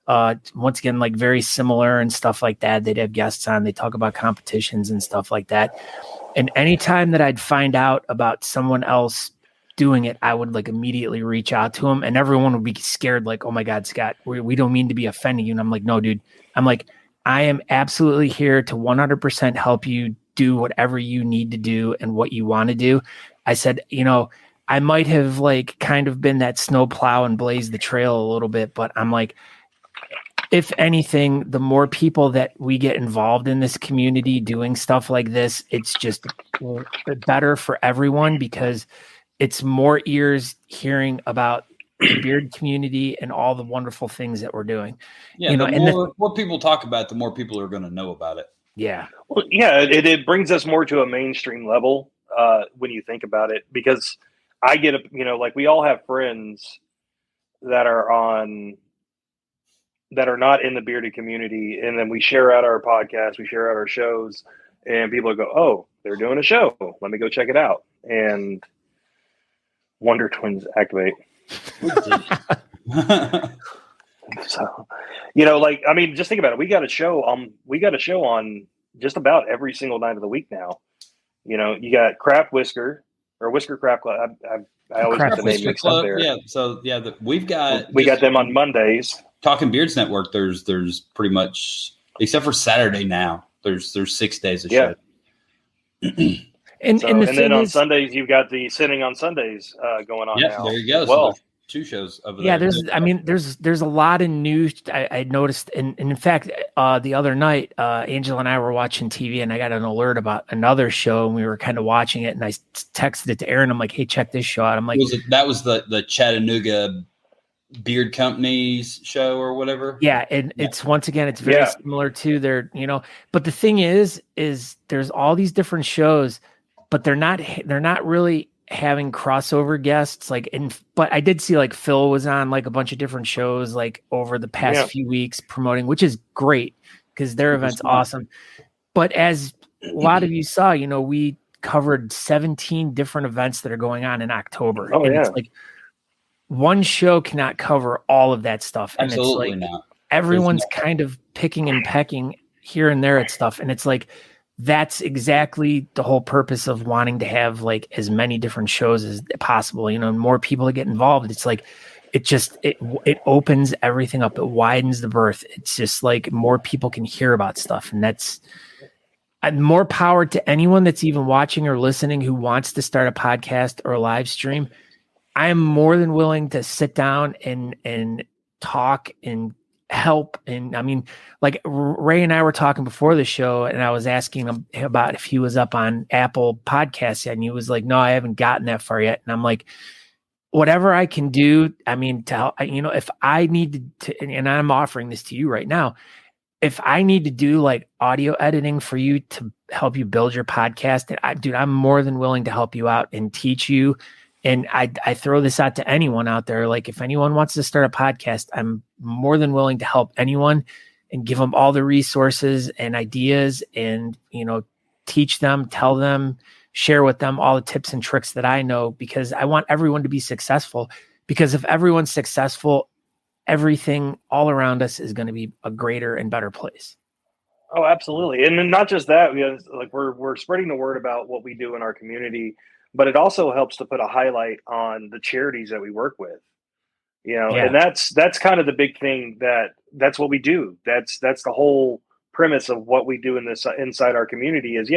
once again, like very similar and stuff like that. They'd have guests on, they talk about competitions and stuff like that. And anytime that I'd find out about someone else doing it, I would like immediately reach out to them, and everyone would be scared, like, oh my God, Scott, we don't mean to be offending you. And I'm like, no, dude, I am absolutely here to 100% help you do whatever you need to do and what you want to do. I said, I might have like kind of been that snowplow and blazed the trail a little bit, but I'm like, if anything, the more people that we get involved in this community doing stuff like this, it's just better for everyone, because it's more ears hearing about the beard community and all the wonderful things that we're doing. Yeah, the more people talk about it, the more people are going to know about it. Yeah. Well, yeah, it brings us more to a mainstream level when you think about it, because I get like we all have friends that are not in the bearded community, and then we share out our podcasts, we share out our shows, and people go, "Oh, they're doing a show. Let me go check it out." And Wonder Twins activate. So, just think about it. We got a show on just about every single night of the week now. You got Craft Whisker or Whisker Craft Club. I always get the name mixed up there. Yeah. So yeah, we got them on Mondays. Talking Beards Network. There's pretty much, except for Saturday now, there's 6 days of show. And then on Sundays, you've got the Sitting on Sundays going on now. There you go. Well, so 2 shows over there. Yeah, there's a lot of news I noticed. And in fact, the other night, Angela and I were watching TV, and I got an alert about another show, and we were kind of watching it, and I texted it to Aaron. I'm like, hey, check this show out. I'm like, that was the Chattanooga Beard Company's show or whatever. Yeah. And it's, once again, it's very similar to their, but the thing is there's all these different shows, but they're not really having crossover guests. But I did see like Phil was on like a bunch of different shows like over the past few weeks promoting, which is great because their event's awesome. But as a lot of you saw, we covered 17 different events that are going on in October. It's like one show cannot cover all of that stuff. And Absolutely it's like not. Everyone's kind of picking and pecking here and there at stuff. And it's like, that's exactly the whole purpose of wanting to have like as many different shows as possible, more people to get involved. It's like, it opens everything up. It widens the berth. It's just like more people can hear about stuff. And that's more power to anyone that's even watching or listening who wants to start a podcast or a live stream. I am more than willing to sit down and talk and help. And I mean, like Ray and I were talking before the show, and I was asking him about if he was up on Apple Podcasts yet, and he was like, no, I haven't gotten that far yet. And I'm like, whatever I can do. I mean, if I need to, and I'm offering this to you right now, if I need to do like audio editing for you to help you build your podcast, I'm more than willing to help you out and teach you. And I throw this out to anyone out there. Like if anyone wants to start a podcast, I'm more than willing to help anyone and give them all the resources and ideas and, teach them, tell them, share with them all the tips and tricks that I know, because I want everyone to be successful. Because if everyone's successful, everything all around us is going to be a greater and better place. Oh, absolutely. And then not just that, we're spreading the word about what we do in our community, but it also helps to put a highlight on the charities that we work with, and that's kind of the big thing that's what we do. That's the whole premise of what we do in this inside our community is,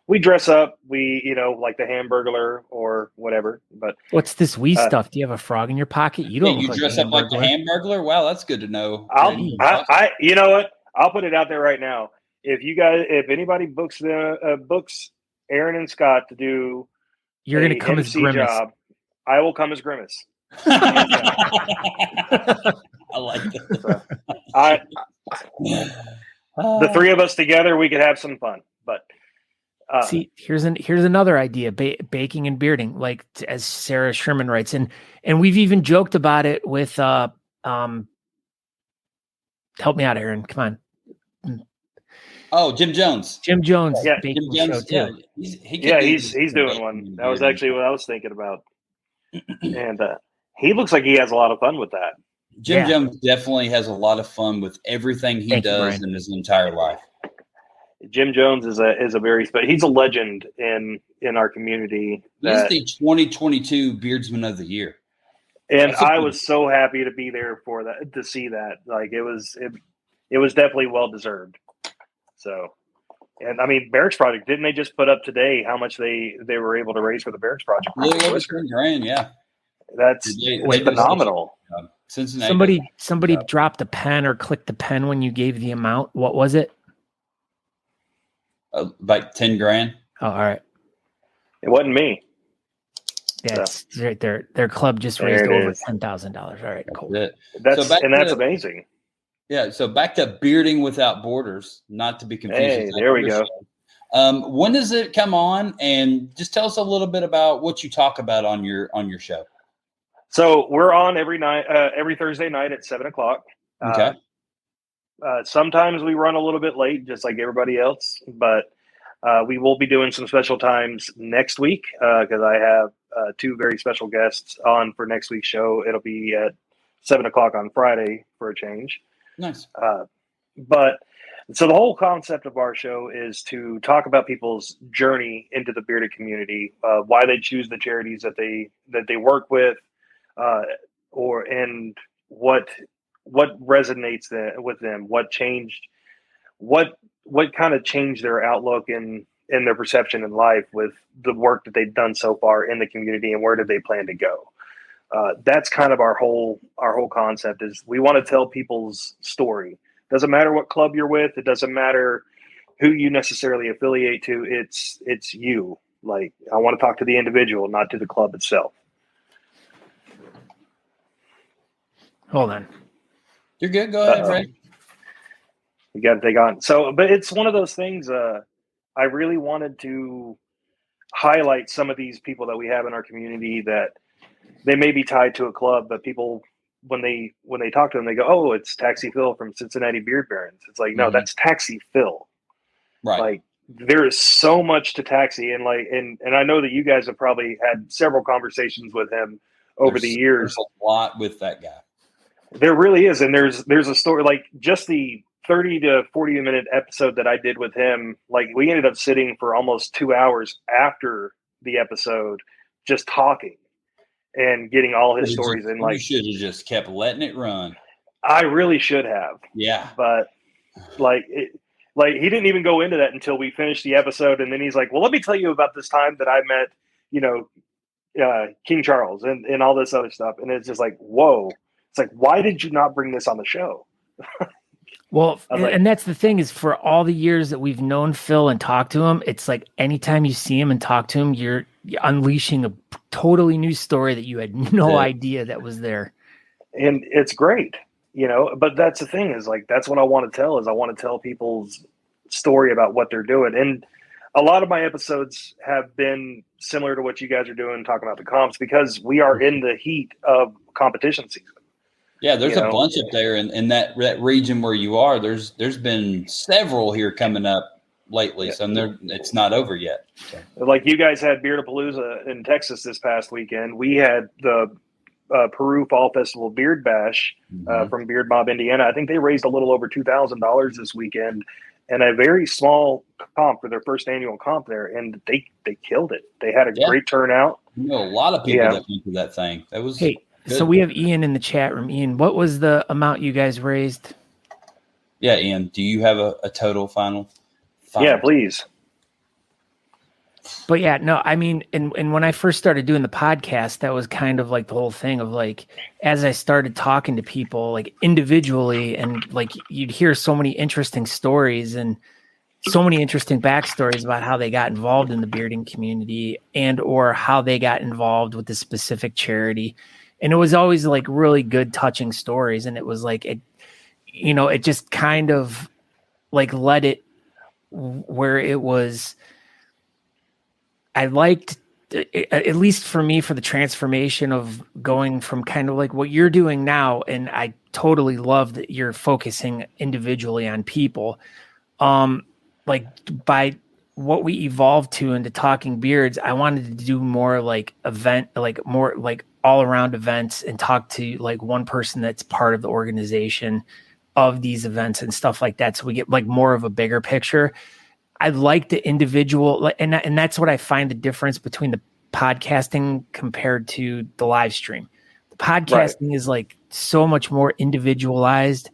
we dress up, we, like the Hamburglar or whatever, but what's this stuff? Do you have a frog in your pocket? You don't you dress up like the Hamburglar. Wow. That's good to know. You know what? I'll put it out there right now. If anybody books Aaron and Scott to do, you're going to come as Grimace. Job, I will come as Grimace. I like that. The three of us together, we could have some fun. But see, here's another idea: baking and bearding, like as Sarah Sherman writes, and we've even joked about it with help me out, Aaron. Come on. Oh, Jim Jones. Jim Jones. Yeah, baking Jim Jones. show too. He's doing one. That was actually what I was thinking about, and he looks like he has a lot of fun with that. Jim Jones definitely has a lot of fun with everything he does in his entire life. Jim Jones is he's a legend in our community. He's the 2022 Beardsman of the Year. And I was so happy to be there for that, to see that. Like it was definitely well deserved. So, and I mean, Barracks Project, didn't they just put up today how much they were able to raise for the Barracks Project? A little over $10,000, yeah. That's phenomenal. Cincinnati. Somebody dropped a pen or clicked the pen when you gave the amount. What was it? Like $10,000. Oh, all right. It wasn't me. Yeah, it's right there. Their club just raised over $10,000. All right, cool. That's amazing. Yeah, so back to Bearding Without Borders, not to be confused. Hey, there we go. When does it come on? And just tell us a little bit about what you talk about on your show. So we're on every Thursday night at 7:00. Okay. Sometimes we run a little bit late, just like everybody else, but we will be doing some special times next week because I have two very special guests on for next week's show. It'll be at 7:00 on Friday for a change. Nice. But so the whole concept of our show is to talk about people's journey into the bearded community, why they choose the charities that they work with, and what resonates with them, what changed, what kind of changed their outlook and their perception in life with the work that they've done so far in the community, and where do they plan to go. That's kind of our whole concept is we want to tell people's story. Doesn't matter what club you're with. It doesn't matter who you necessarily affiliate to. It's you. Like, I want to talk to the individual, not to the club itself. Hold on. You're good. Go ahead, Ray. You got to take on. So, but it's one of those things. I really wanted to highlight some of these people that we have in our community that they may be tied to a club, but people, when they talk to them, they go, "Oh, it's Taxi Phil from Cincinnati Beard Barons." It's like, no, that's Taxi Phil. Right. Like, there is so much to Taxi, and I know that you guys have probably had several conversations with him over the years. There's a lot with that guy. There really is, and there's a story, like just the 30 to 40 minute episode that I did with him. Like, we ended up sitting for almost 2 hours after the episode, just talking and getting all his stories. And like, you should have just kept letting it run. I really should have. Yeah, but like he didn't even go into that until we finished the episode, and then he's like, "Well, let me tell you about this time that I met, King Charles and all this other stuff." And it's just like, whoa. It's like, why did you not bring this on the show? Well, and that's the thing is, for all the years that we've known Phil and talked to him, it's like anytime you see him and talk to him, you're unleashing a totally new story that you had no idea that was there. And it's great, but that's the thing is, like, that's what I want to tell is I want to tell people's story about what they're doing. And a lot of my episodes have been similar to what you guys are doing, talking about the comps, because we are in the heat of competition season. Yeah, there's a bunch up there in that region where you are. There's been several here coming up lately, so it's not over yet. So. Like, you guys had Beardapalooza in Texas this past weekend. We had the Peru Fall Festival Beard Bash from Beard Mob, Indiana. I think they raised a little over $2,000 this weekend, and a very small comp for their first annual comp there, and they killed it. They had a great turnout. A lot of people that went to that thing. That was good. So we have Ian in the chat room. Ian, what was the amount you guys raised? Yeah, Ian, do you have a total final? Yeah, please. But yeah, no, I mean, and when I first started doing the podcast, that was kind of like the whole thing of like, as I started talking to people like individually, and like you'd hear so many interesting stories and so many interesting backstories about how they got involved in the bearding community and or how they got involved with the specific charity. And it was always like really good, touching stories. And it was like, it just kind of like let it where it was. I liked, at least for me, for the transformation of going from kind of like what you're doing now, and I totally love that you're focusing individually on people. Like by what we evolved to into Talking Beards, I wanted to do more like more like all around events and talk to like one person that's part of the organization of these events and stuff like that. So we get like more of a bigger picture. I like the individual, and that's what I find the difference between the podcasting compared to the live stream. The podcasting is like so much more individualized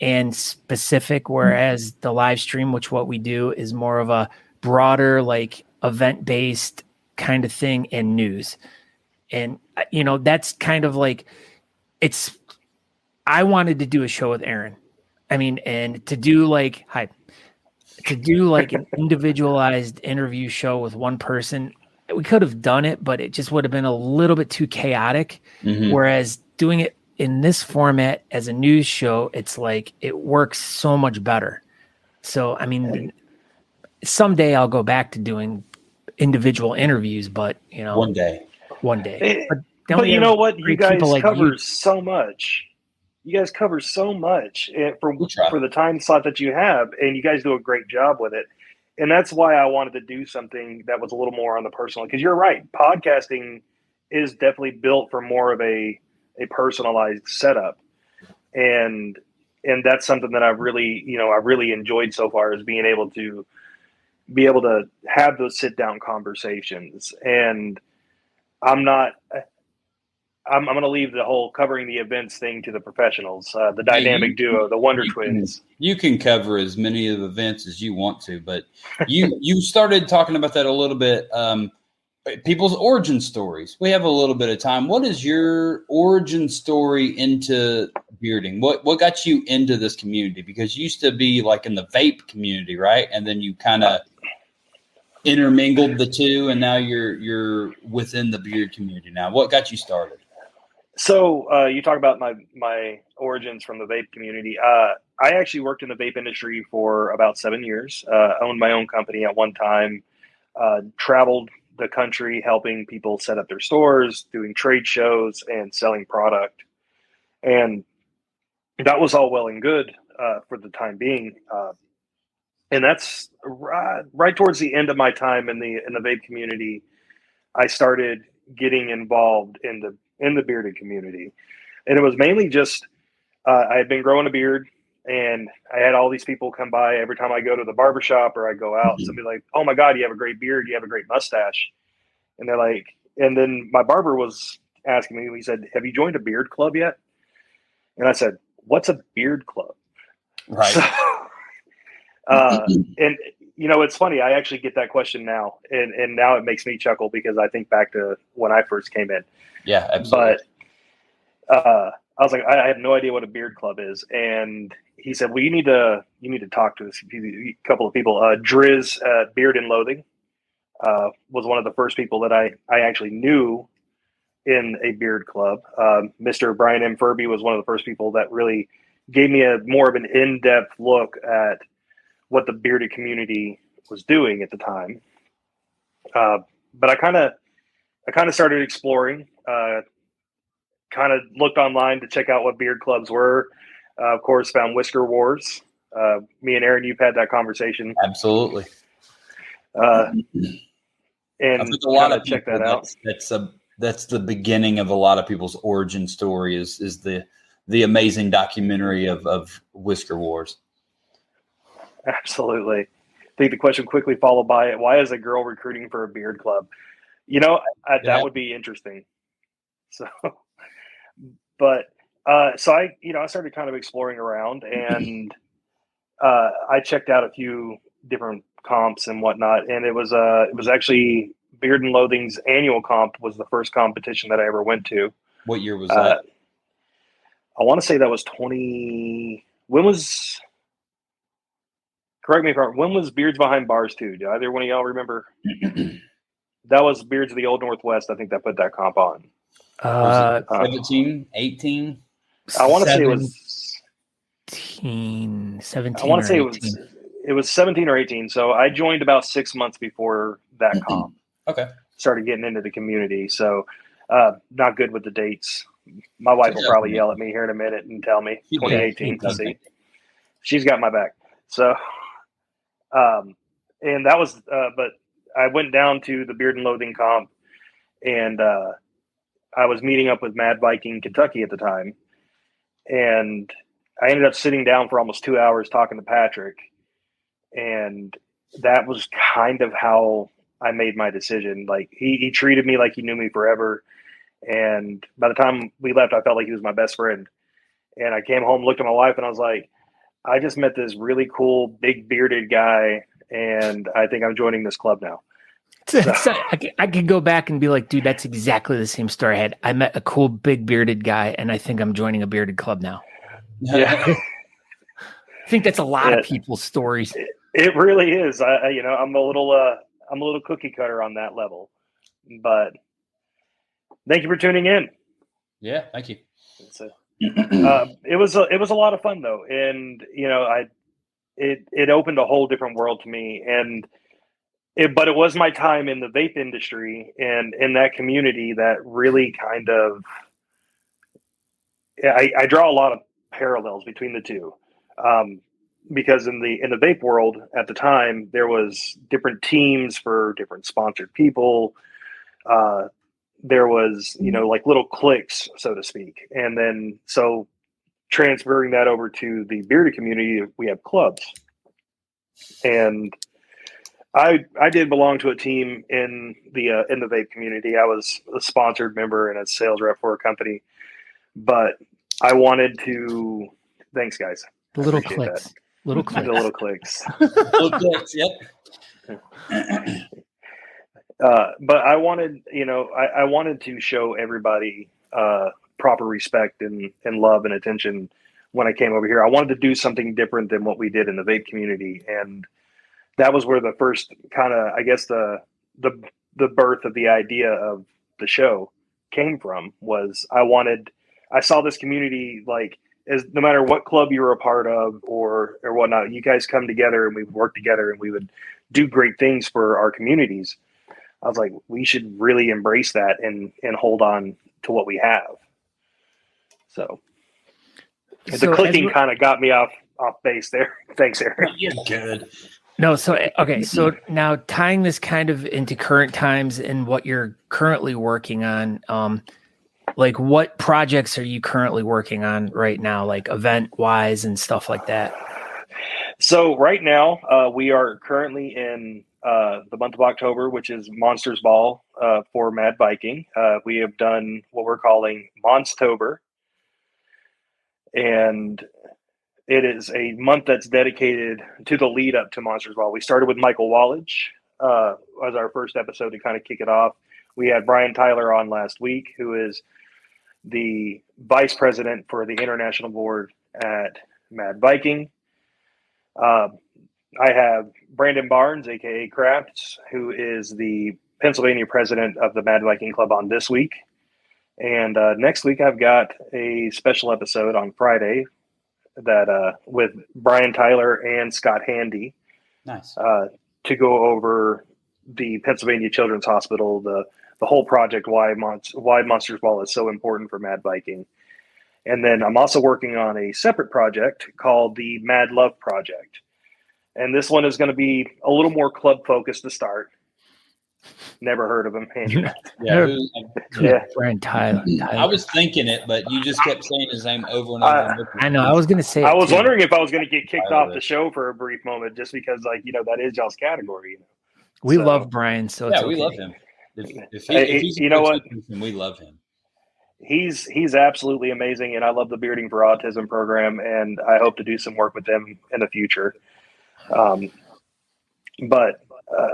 and specific, whereas the live stream, which what we do, is more of a broader, like event-based kind of thing and news. And, that's kind of like, I wanted to do a show with Aaron. I mean, and to do like an individualized interview show with one person, we could have done it, but it just would have been a little bit too chaotic. Mm-hmm. Whereas doing it in this format as a news show, it's like, it works so much better. So, I mean, someday I'll go back to doing individual interviews, but one day. But you know what? You guys cover so much. You guys cover so much for the time slot that you have, and you guys do a great job with it. And that's why I wanted to do something that was a little more on the personal, because you're right. Podcasting is definitely built for more of a personalized setup. And that's something that I've really enjoyed so far, is being able to have those sit down conversations. And I'm going to leave the whole covering the events thing to the professionals, the dynamic duo, the Wonder Twins. You can cover as many of the events as you want to, but you started talking about that a little bit. People's origin stories. We have a little bit of time. What is your origin story into bearding? What got you into this community? Because you used to be like in the vape community, right? And then you kind of intermingled the two, and now you're within the beard community now. What got you started? So you talk about my origins from the vape community. I actually worked in the vape industry for about 7 years. Owned my own company at one time. Traveled the country helping people set up their stores, doing trade shows, and selling product. And that was all well and good for the time being. And that's right towards the end of my time in the vape community. I started getting involved in the bearded community, and it was mainly just I had been growing a beard, and I had all these people come by every time I go to the barbershop or I go out. Mm-hmm. Somebody like, "Oh my God, you have a great beard! You have a great mustache!" And they're like, and then my barber was asking me. He said, "Have you joined a beard club yet?" And I said, "What's a beard club?" Right. So, and it's funny. I actually get that question now, and now it makes me chuckle because I think back to when I first came in. Yeah, absolutely. But I was like, I have no idea what a beard club is, and he said, "Well, you need to talk to a couple of people." Driz Beard and Loathing was one of the first people that I actually knew in a beard club. Mr. Brian M. Furby was one of the first people that really gave me more of an in-depth look at what the bearded community was doing at the time. But I kind of started exploring, kind of looked online to check out what beard clubs were. Of course, found Whisker Wars. Me and Aaron, you've had that conversation. Absolutely. And I think a lot of check that out. That's the beginning of a lot of people's origin story is the amazing documentary of Whisker Wars. Absolutely. I think the question quickly followed by it, why is a girl recruiting for a beard club? That would be interesting. So, but so I started kind of exploring around, and I checked out a few different comps and whatnot, and it was actually Beard and Loathing's annual comp was the first competition that I ever went to. What year was that? I want to say that was correct me if I'm wrong, when was Beards Behind Bars 2? Do either one of y'all remember? That was Beards of the Old Northwest, I think, that put that comp on. 17, 18? I want to say it was 17 I want or to say 18. it was 17 or 18. So I joined about 6 months before that comp. Okay. Started getting into the community. So not good with the dates. My wife will probably yell at me here in a minute and tell me 2018. See, she's got my back. So, and that was, but I went down to the Beard and Loathing comp, and I was meeting up with Mad Viking Kentucky at the time, and I ended up sitting down for almost 2 hours talking to Patrick, and that was kind of how I made my decision. Like he treated me like he knew me forever, and by the time we left, I felt like he was my best friend. And I came home, looked at my wife, and I was like, I just met this really cool, big bearded guy, and I think I'm joining this club now. So I could go back and be like, dude, that's exactly the same story I had. I met a cool, big bearded guy, and I think I'm joining a bearded club now. Yeah. I think that's a lot of people's stories. It really is. I'm a little cookie cutter on that level, but thank you for tuning in. Yeah, thank you. It was a lot of fun though, and it opened a whole different world to me, but it was my time in the vape industry and in that community that really kind of I draw a lot of parallels between the two, because in the vape world at the time there was different teams for different sponsored people. There was, like little cliques, so to speak. And then, so transferring that over to the bearded community, we have clubs. And I did belong to a team in the vape community. I was a sponsored member and a sales rep for a company, but I wanted to, thanks guys. The little clicks. Little clicks. The little clicks. Little clicks, yep. But I wanted, I wanted to show everybody proper respect and love and attention when I came over here. I wanted to do something different than what we did in the vape community, and that was where the first kind of, I guess, the birth of the idea of the show came from. Was I saw this community, like, as no matter what club you were a part of or whatnot, you guys come together and we would work together and we would do great things for our communities. I was like, we should really embrace that and hold on to what we have. So the clicking kind of got me off base there. Thanks, Eric. You're good. No, so okay, so now tying this kind of into current times and what you're currently working on, like what projects are you currently working on right now, like event-wise and stuff like that? So right now, we are currently in the month of October, which is Monsters Ball for Mad Viking. We have done what we're calling Monstober, and it is a month that's dedicated to the lead up to Monsters Ball. We started with Michael Wallage as our first episode to kind of kick it off. We had Brian Tyler on last week, who is the vice president for the international board at Mad Viking. I have Brandon Barnes, aka Crafts, who is the Pennsylvania president of the Mad Viking Club on this week. And next week I've got a special episode on Friday that with Brian Tyler and Scott Handy. Nice. To go over the Pennsylvania Children's Hospital, the whole project, why Monsters Ball is so important for Mad Viking. And then I'm also working on a separate project called the Mad Love Project. And this one is going to be a little more club focused to start. Never heard of him. Yeah. Brian Tyler. I was thinking it, but you just kept saying his name over and over. I know. I was going to say. I was wondering if I was going to get kicked off the show for a brief moment, just because, like, that is y'all's category. We love Brian, so it's we okay. love him. If he's what? We love him. He's absolutely amazing, and I love the Bearding for Autism program, and I hope to do some work with them in the future.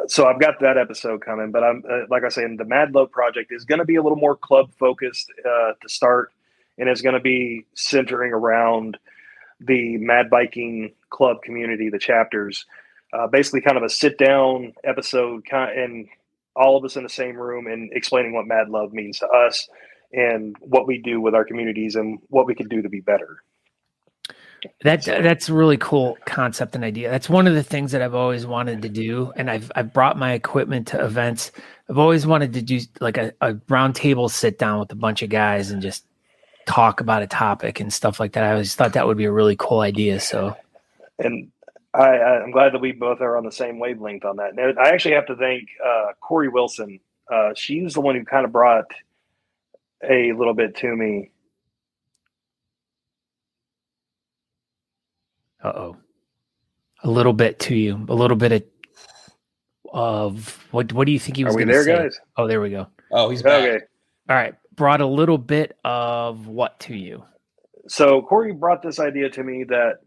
So I've got that episode coming, but I'm like I said, the Mad Love Project is going to be a little more club focused to start, and it's going to be centering around the Mad Viking Club community, the chapters. Basically, kind of a sit down episode, and all of us in the same room and explaining what Mad Love means to us and what we do with our communities and what we can do to be better. That's a really cool concept and idea. That's one of the things that I've always wanted to do, and I've brought my equipment to events. I've always wanted to do like a round table sit down with a bunch of guys and just talk about a topic and stuff like that. I always thought that would be a really cool idea. So, and I'm glad that we both are on the same wavelength on that. And I actually have to thank Corey Wilson. She's the one who kind of brought a little bit to me. A little bit to you, a little bit of what do you think he was going to say? Are we there, guys? Oh, there we go. Oh, he's back. Okay. All right. Brought a little bit of what to you? So Corey brought this idea to me that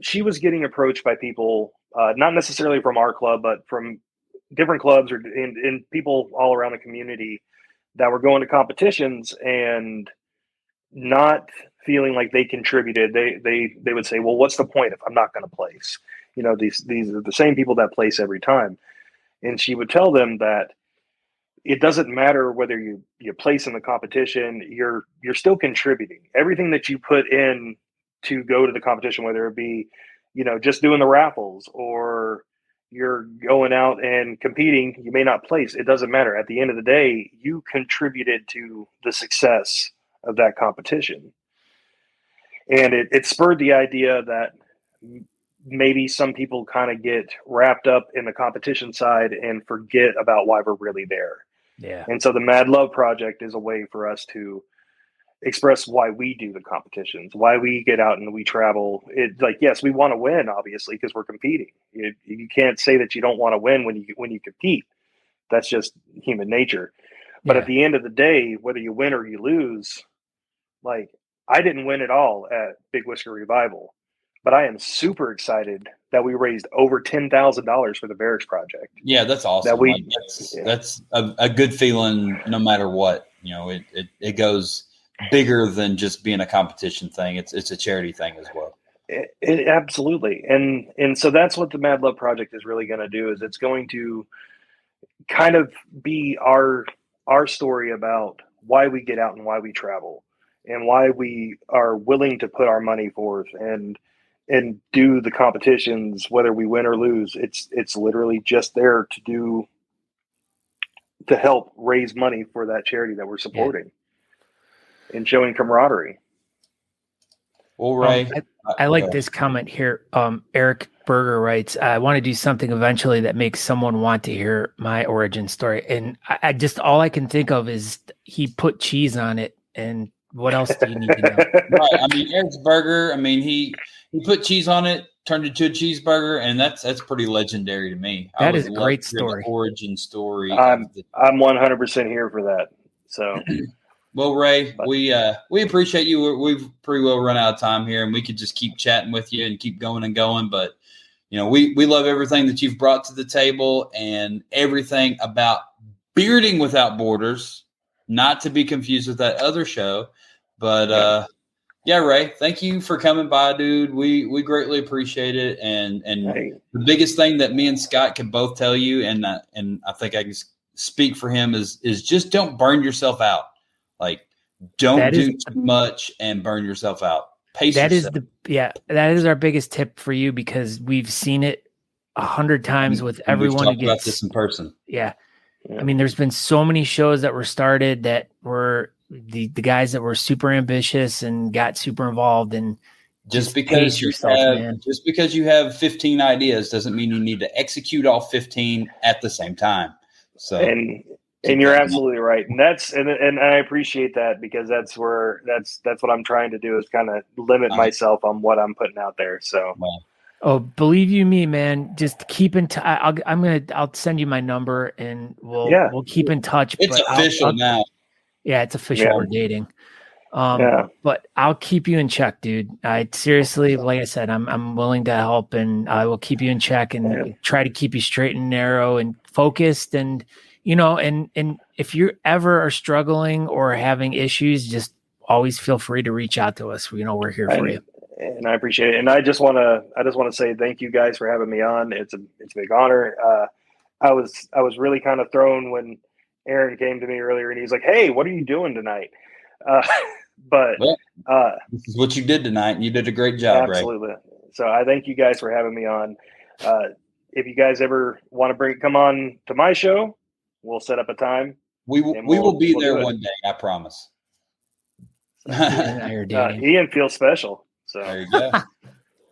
she was getting approached by people, not necessarily from our club, but from different clubs or in people all around the community that were going to competitions and not feeling like they contributed. They would say, well, what's the point if I'm not going to place? You know, these are the same people that place every time. And she would tell them that it doesn't matter whether you place in the competition, you're still contributing. Everything that you put in to go to the competition, whether it be, you know, just doing the raffles or you're going out and competing, you may not place. It doesn't matter. At the end of the day, you contributed to the success of that competition. And it spurred the idea that maybe some people kind of get wrapped up in the competition side and forget about why we're really there. Yeah. And so the Mad Love Project is a way for us to express why we do the competitions, why we get out and we travel. Yes, we want to win, obviously, because we're competing. You can't say that you don't want to win when you compete. That's just human nature. But at the end of the day, whether you win or you lose, like I didn't win at all at Big Whisker Revival, but I am super excited that we raised over $10,000 for the Barracks Project. Yeah, that's awesome. That's a good feeling no matter what. You know, it goes bigger than just being a competition thing. It's a charity thing as well. It absolutely. And so that's what the Mad Love Project is really going to do, is it's going to kind of be our story about why we get out and why we travel and why we are willing to put our money forth and do the competitions, whether we win or lose. It's literally just there to help raise money for that charity that we're supporting and showing camaraderie. Well, Ray, I like this comment here. Eric Berger writes, I want to do something eventually that makes someone want to hear my origin story. And I just, all I can think of is he put cheese on it. And what else do you need to know? Right. I mean, Eric's Burger, I mean, he put cheese on it, turned it into a cheeseburger, and that's pretty legendary to me. That is a great story. The origin story. I'm 100% here for that. So, well, Ray, we appreciate you. We've pretty well run out of time here, and we could just keep chatting with you and keep going and going. But you know, we love everything that you've brought to the table and everything about Bearding Without Borders. Not to be confused with that other show, but yeah, Ray, thank you for coming by, dude. We greatly appreciate it. And the biggest thing that me and Scott can both tell you, and I think I can speak for him, is just don't burn yourself out. Like, don't do too much and burn yourself out. Pace yourself. That is our biggest tip for you, because we've seen it 100 times with everyone who gets about this in person. Yeah. I mean, there's been so many shows that were started that were the guys that were super ambitious and got super involved, and just because you have 15 ideas doesn't mean you need to execute all 15 at the same time. So and you're absolutely right. And and I appreciate that, because that's what I'm trying to do, is kind of limit myself on what I'm putting out there. So oh, believe you me, man, just keep in touch. I'll send you my number and we'll keep in touch. It's official now. Yeah, it's official. We're dating. But I'll keep you in check, dude. I seriously, like I said, I'm willing to help, and I will keep you in check and try to keep you straight and narrow and focused. And, you know, and if you ever are struggling or having issues, just always feel free to reach out to us. You know, we're here for you. And I appreciate it. And I just want to say thank you guys for having me on. It's a big honor. I was really kind of thrown when Aaron came to me earlier and he's like, "Hey, what are you doing tonight?" But This is what you did tonight, and you did a great job, absolutely. Ray. So I thank you guys for having me on. If you guys ever want to come on to my show, we'll set up a time. We will be there one day, I promise. Ian feels special. So there you go.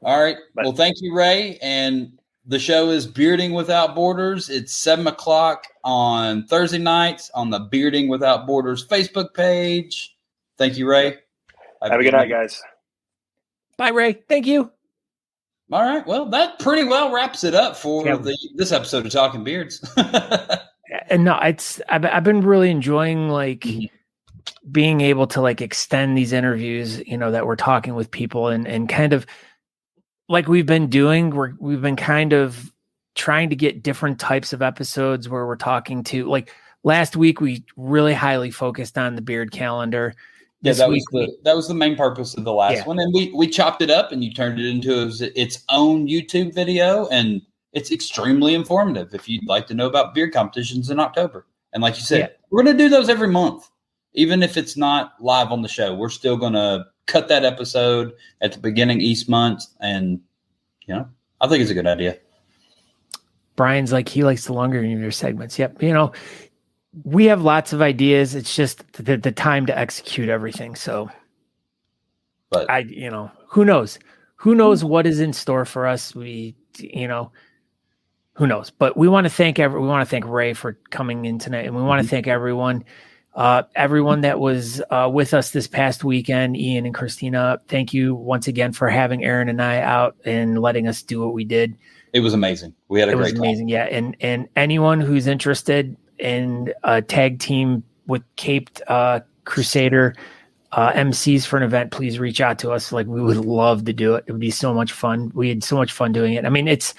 All right. Well, thank you, Ray. And the show is Bearding Without Borders. It's 7:00 on Thursday nights on the Bearding Without Borders Facebook page. Thank you, Ray. Have a good night, guys. Bye, Ray. Thank you. All right. Well, that pretty well wraps it up for this episode of Talking Beards. And no, I've been really enjoying being able to extend these interviews, that we're talking with people and kind of like we've been doing. We've been kind of trying to get different types of episodes where we're talking to last week, we really highly focused on the beard calendar. Yeah, that was the main purpose of the last one. And we chopped it up and you turned it into its own YouTube video. And it's extremely informative if you'd like to know about beard competitions in October. And like you said, we're going to do those every month. Even if it's not live on the show, we're still going to cut that episode at the beginning each month. And, I think it's a good idea. Brian's he likes the longer your segments. Yep. We have lots of ideas. It's just the time to execute everything. So, but who knows? Who knows what is in store for us? Who knows? But we want to thank Ray for coming in tonight, and we want to thank everyone that was with us this past weekend. Ian and Christina, thank you once again for having Aaron and I out and letting us do what we did. It was amazing. We had a great time. It was amazing. Yeah, and anyone who's interested in a tag team with Caped Crusader MCs for an event, please reach out to us. We would love to do it. It would be so much fun. We had so much fun doing it. I mean, it's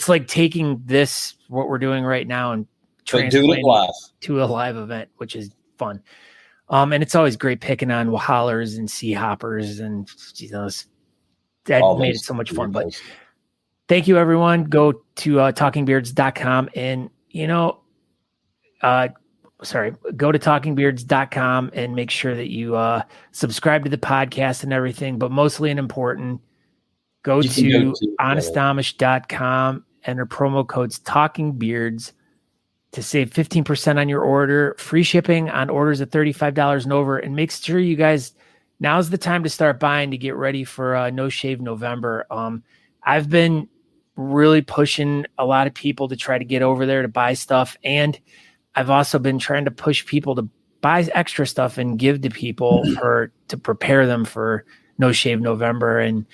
like taking what we're doing right now and translating it to a live event, which is fun. And it's always great picking on hollers and sea hoppers and that made it so much fun. But thank you, everyone. Go to talkingbeards.com and go to talkingbeards.com and make sure that you subscribe to the podcast and everything. But mostly and important, go to honestamish.com, enter promo codes talkingbeards to save 15% on your order, free shipping on orders of $35 and over. And make sure you guys, now's the time to start buying to get ready for No Shave November. I've been really pushing a lot of people to try to get over there to buy stuff, and I've also been trying to push people to buy extra stuff and give to people to prepare them for No Shave November. And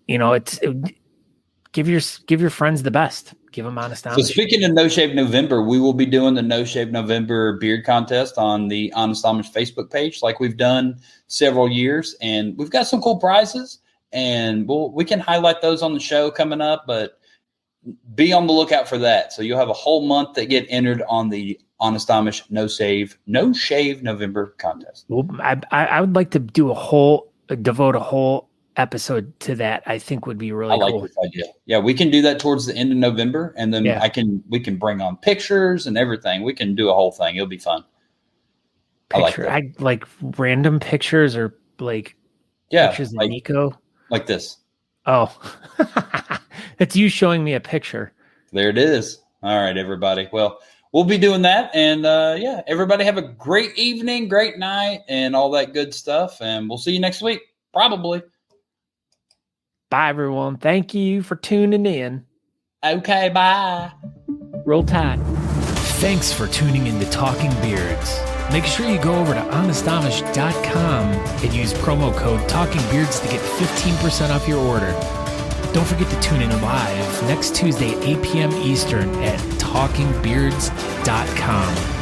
give your friends the best. Give them Honest Amish. So speaking of No Shave November, we will be doing the No Shave November beard contest on the Honest Amish Facebook page, like we've done several years, and we've got some cool prizes, and we can highlight those on the show coming up. But be on the lookout for that. So you'll have a whole month that get entered on the Honest Amish No Shave November contest. Well, I would like to devote a whole episode to that. I think would be really cool. I like this idea. Yeah, we can do that towards the end of November, and then we can bring on pictures and everything. We can do a whole thing. It'll be fun. I like random pictures or pictures of Nico. Like this. Oh, it's you showing me a picture. There it is. All right, everybody. Well, we'll be doing that. And everybody have a great evening, great night, and all that good stuff. And we'll see you next week, probably. Bye, everyone. Thank you for tuning in. Okay, bye. Roll Tide. Thanks for tuning in to Talking Beards. Make sure you go over to honestamish.com and use promo code TalkingBeards to get 15% off your order. Don't forget to tune in live next Tuesday at 8 p.m. Eastern at talkingbeards.com.